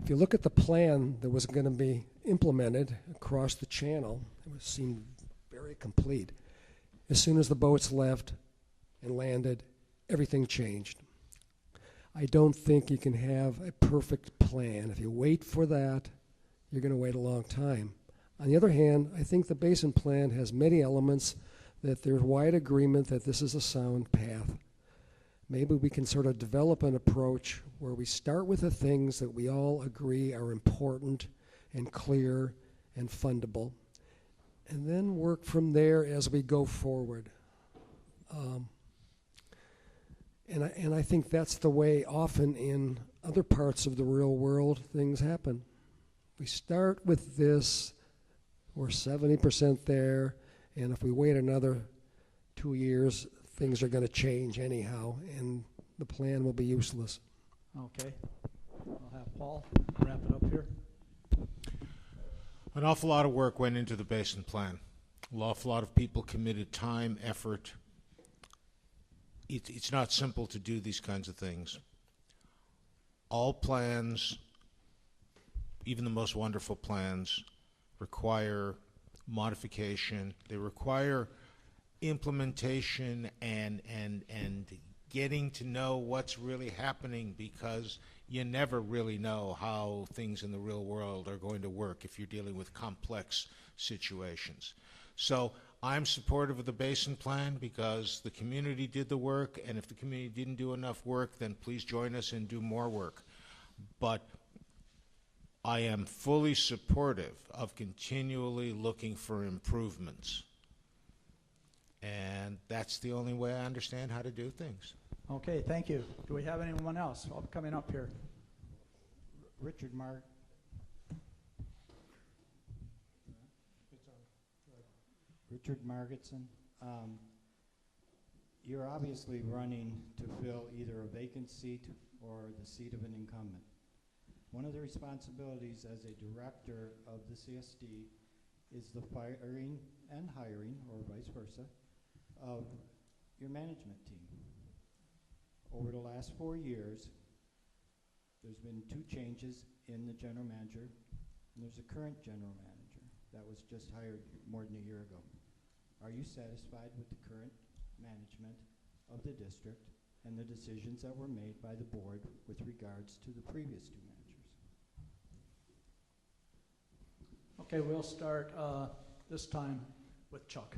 If you look at the plan that was going to be implemented across the channel, it seemed very complete. As soon as the boats left and landed, everything changed. I don't think you can have a perfect plan. If you wait for that, you're going to wait a long time. On the other hand, I think the basin plan has many elements that there's wide agreement that this is a sound path. Maybe we can sort of develop an approach where we start with the things that we all agree are important and clear and fundable, and then work from there as we go forward. And I think that's the way often in other parts of the real world things happen. We start with this We're 70% there, and if we wait another 2 years, things are going to change anyhow, and the plan will be useless. Okay. I'll have Paul wrap it up here. An awful lot of work went into the basin plan. An awful lot of people committed time, effort. It's not simple to do these kinds of things. All plans, even the most wonderful plans, require modification. They require implementation and getting to know what's really happening, because you never really know how things in the real world are going to work if you're dealing with complex situations. So I'm supportive of the basin plan because the community did the work, and if the community didn't do enough work, then please join us and do more work. But I am fully supportive of continually looking for improvements. And that's the only way I understand how to do things. Okay, thank you. Do we have anyone else coming up here? Richard Margetson. You're obviously running to fill either a vacant seat or the seat of an incumbent. One of the responsibilities as a director of the CSD is the firing and hiring, or vice versa, of your management team. Over the last 4 years, there's been 2 changes in the general manager, and there's a current general manager that was just hired more than a year ago. Are you satisfied with the current management of the district and the decisions that were made by the board with regards to the previous 2 managers? Okay, we'll start this time with Chuck.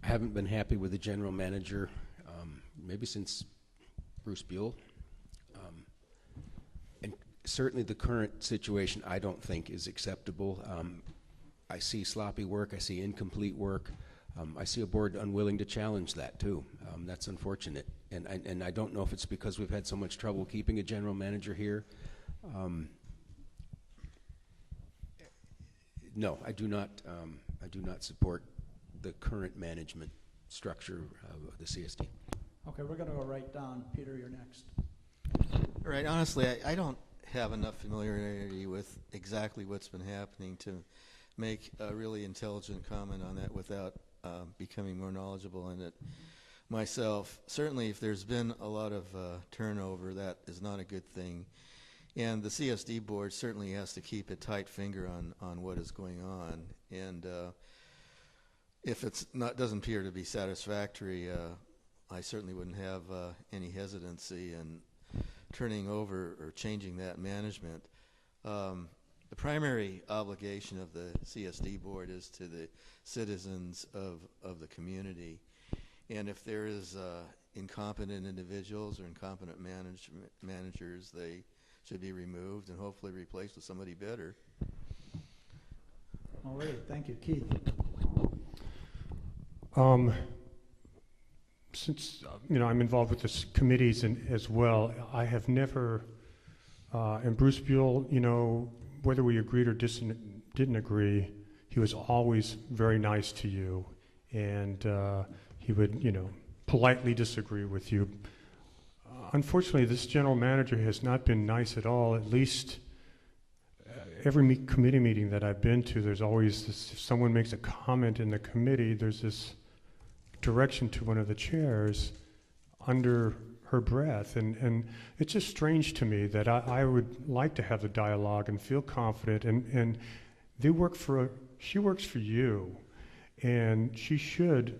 I haven't been happy with the general manager maybe since Bruce Buell. And certainly the current situation I don't think is acceptable. I see sloppy work, I see incomplete work. I see a board unwilling to challenge that too. That's unfortunate. And I don't know if it's because we've had so much trouble keeping a general manager here. No, I do not support the current management structure of the CSD. Okay, we're going to go right down. Peter, you're next. All right, honestly, I don't have enough familiarity with exactly what's been happening to make a really intelligent comment on that without becoming more knowledgeable in it myself. Certainly, if there's been a lot of turnover, that is not a good thing. And the CSD board certainly has to keep a tight finger on what is going on. And if it's doesn't appear to be satisfactory, I certainly wouldn't have any hesitancy in turning over or changing that management. The primary obligation of the CSD board is to the citizens of the community. And if there is incompetent individuals or incompetent managers, they should be removed and hopefully replaced with somebody better. All right, thank you. Keith. Since I'm involved with the committees as well, I have never, and Bruce Buell, whether we agreed or didn't agree, he was always very nice to you, and he would, politely disagree with you. Unfortunately, this general manager has not been nice at all. At least every committee meeting that I've been to, there's always this, if someone makes a comment in the committee, there's this direction to one of the chairs under her breath. And it's just strange to me that I would like to have the dialogue and feel confident. And she works for you. And she should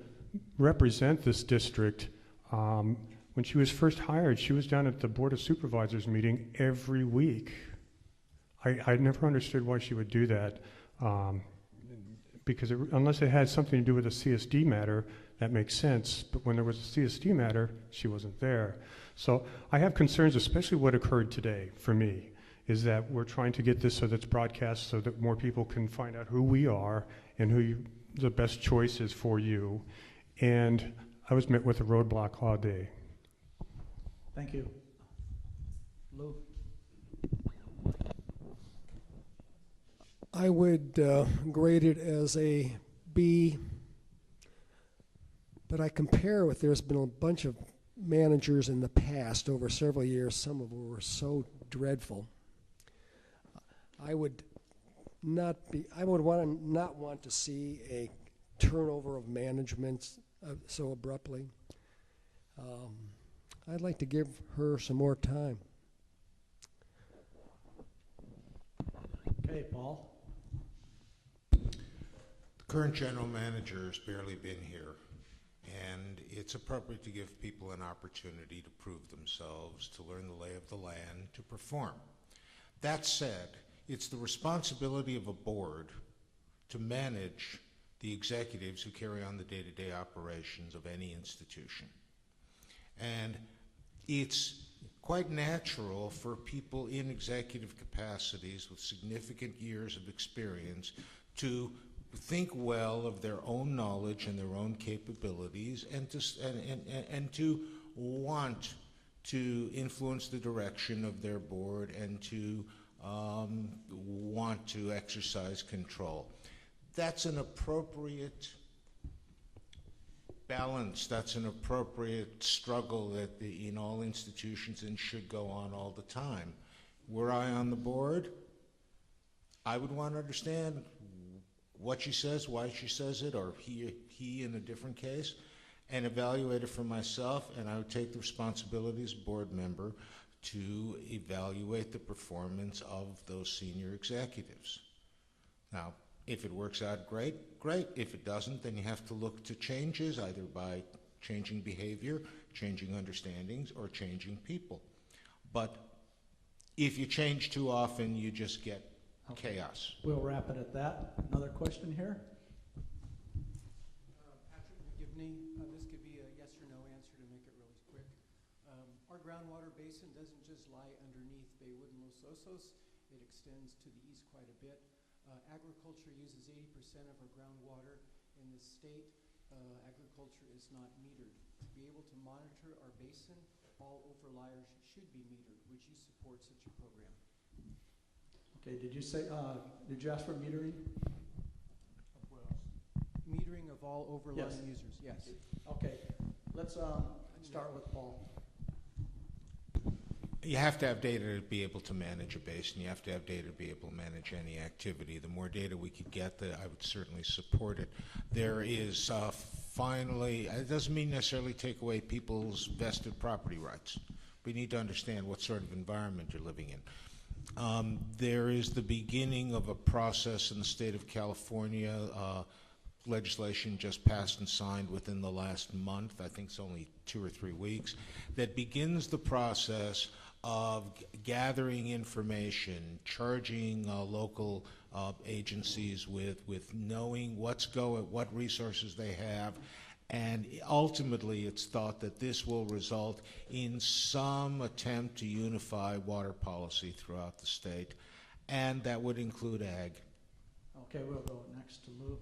represent this district. When she was first hired, she was down at the Board of Supervisors meeting every week. I never understood why she would do that, because unless it had something to do with a CSD matter, that makes sense. But when there was a CSD matter, she wasn't there. So I have concerns, especially what occurred today for me, is that we're trying to get this so that it's broadcast so that more people can find out who we are and who the best choice is for you. And I was met with a roadblock all day. Thank you. Lou? I would grade it as a B, but I compare with, there's been a bunch of managers in the past over several years, some of them were so dreadful. I would not want to see a turnover of management so abruptly. I'd like to give her some more time. Okay, Paul. The current general manager has barely been here, and it's appropriate to give people an opportunity to prove themselves, to learn the lay of the land, to perform. That said, it's the responsibility of a board to manage the executives who carry on the day-to-day operations of any institution. And it's quite natural for people in executive capacities with significant years of experience to think well of their own knowledge and their own capabilities, and to want to influence the direction of their board, and to want to exercise control. That's an appropriate balance. That's an appropriate struggle that in all institutions and should go on all the time. Were I on the board, I would want to understand what she says, why she says it, or he in a different case, and evaluate it for myself, and I would take the responsibility as a board member to evaluate the performance of those senior executives. Now, if it works out, great, great. If it doesn't, then you have to look to changes, either by changing behavior, changing understandings, or changing people. But if you change too often, you just get chaos. We'll wrap it at that. Another question here? Patrick McGivney, this could be a yes or no answer to make it really quick. Our groundwater basin doesn't just lie underneath Baywood and Los Osos. It extends to the east quite a bit. Agriculture uses 80% of our groundwater in the state. Agriculture is not metered. To be able to monitor our basin, all overliers should be metered. Would you support such a program? Okay, did you ask for metering? Of wells. Metering of all overlying users, yes. Okay, let's start with Paul. You have to have data to be able to manage a basin. You have to have data to be able to manage any activity. The more data we could get, I would certainly support it. There is finally, it doesn't mean necessarily take away people's vested property rights. We need to understand what sort of environment you're living in. There is the beginning of a process in the state of California. Legislation just passed and signed within the last month, I think it's only 2 or 3 weeks, that begins the process of gathering information, charging local agencies with knowing what resources they have, and ultimately it's thought that this will result in some attempt to unify water policy throughout the state, and that would include ag. Okay, we'll go next to Lou.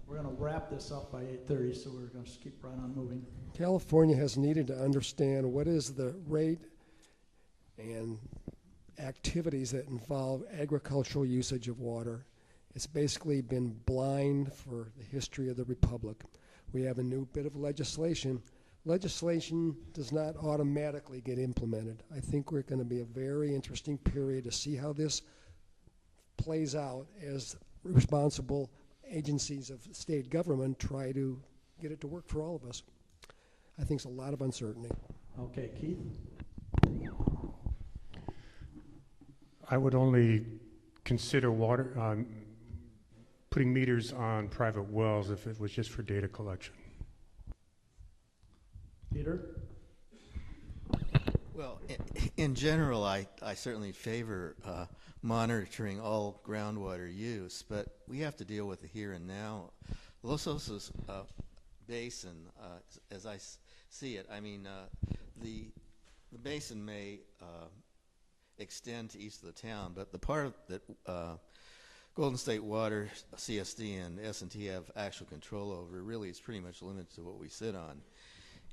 We're going to wrap this up by 8:30, so we're going to just keep right on moving. California has needed to understand what is the rate and activities that involve agricultural usage of water. It's basically been blind for the history of the Republic. We have a new bit of legislation. Legislation does not automatically get implemented. I think we're going to be a very interesting period to see how this plays out as responsible agencies of state government try to get it to work for all of us. I think it's a lot of uncertainty. Okay, Keith? I would only consider putting meters on private wells if it was just for data collection. Peter? Well, in general, I certainly favor monitoring all groundwater use, but we have to deal with the here and now. Los Osos Basin, as I see it, I mean, the basin may extend to east of the town, but the part that Golden State Water, CSD, and S&T have actual control over really is pretty much limited to what we sit on.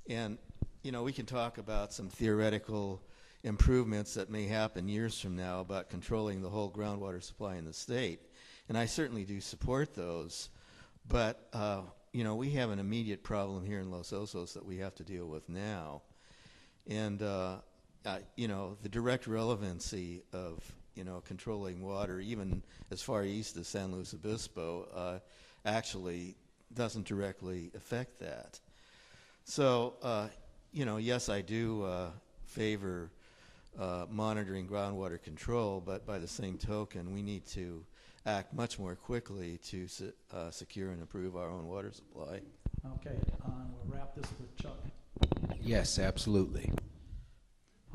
And, you know, we can talk about some theoretical improvements that may happen years from now about controlling the whole groundwater supply in the state. And I certainly do support those. But, you know, we have an immediate problem here in Los Osos that we have to deal with now. And, you know, the direct relevancy of, you know, controlling water, even as far east as San Luis Obispo, actually doesn't directly affect that. So, you know, yes, I do favor monitoring groundwater control, but by the same token, we need to act much more quickly to secure and improve our own water supply. Okay, we'll wrap this with Chuck. Yes, absolutely.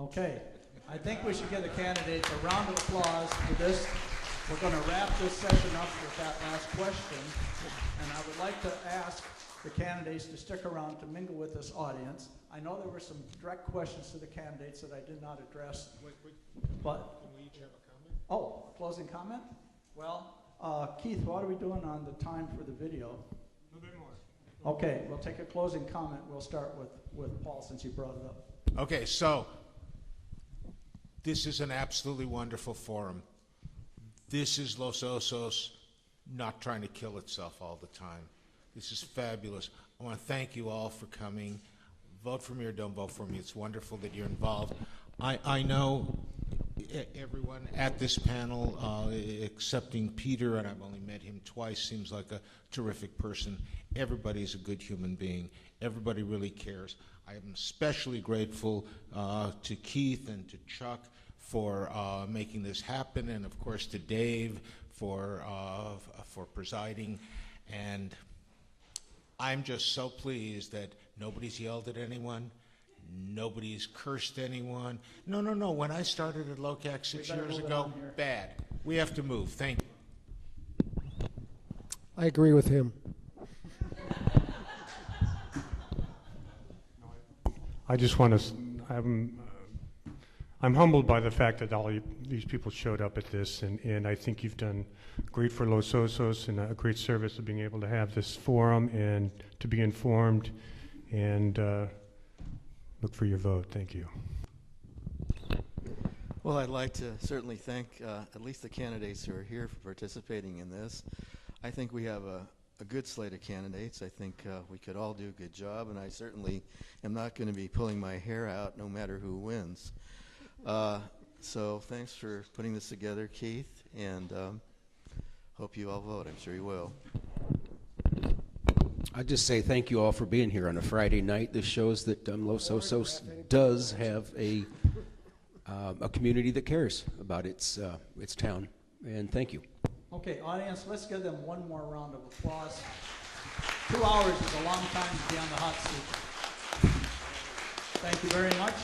Okay, I think we should give the candidates a round of applause for this. We're going to wrap this session up with that last question, and I would like to ask the candidates to stick around to mingle with this audience. I know there were some direct questions to the candidates that I did not address. But can we each have a comment? Oh, closing comment? Well, Keith, what are we doing on the time for the video? A little bit more. Okay, we'll take a closing comment. We'll start with Paul, since you brought it up. Okay, so this is an absolutely wonderful forum. This is Los Osos not trying to kill itself all the time. This is fabulous. I want to thank you all for coming. Vote for me or don't vote for me. It's wonderful that you're involved. I know everyone at this panel, excepting Peter, and I've only met him twice, seems like a terrific person. Everybody is a good human being. Everybody really cares. I am especially grateful to Keith and to Chuck for making this happen, and of course to Dave for presiding. And I'm just so pleased that nobody's yelled at anyone. Nobody's cursed anyone. No. When I started at LOCAC 6 years ago, bad. We have to move. Thank you. I agree with him. I just want to, I'm humbled by the fact that all these people showed up at this, and I think you've done great for Los Osos and a great service of being able to have this forum and to be informed, and look for your vote. Thank you. Well, I'd like to certainly thank at least the candidates who are here for participating in this. I think we have a good slate of candidates. I think we could all do a good job, and I certainly am not going to be pulling my hair out no matter who wins. So thanks for putting this together, Keith, and hope you all vote. I'm sure you will. I'd just say thank you all for being here on a Friday night. This shows that Los Osos does have a community that cares about its town, and thank you. Okay, audience, let's give them one more round of applause. 2 hours is a long time to be on the hot seat. Thank you very much.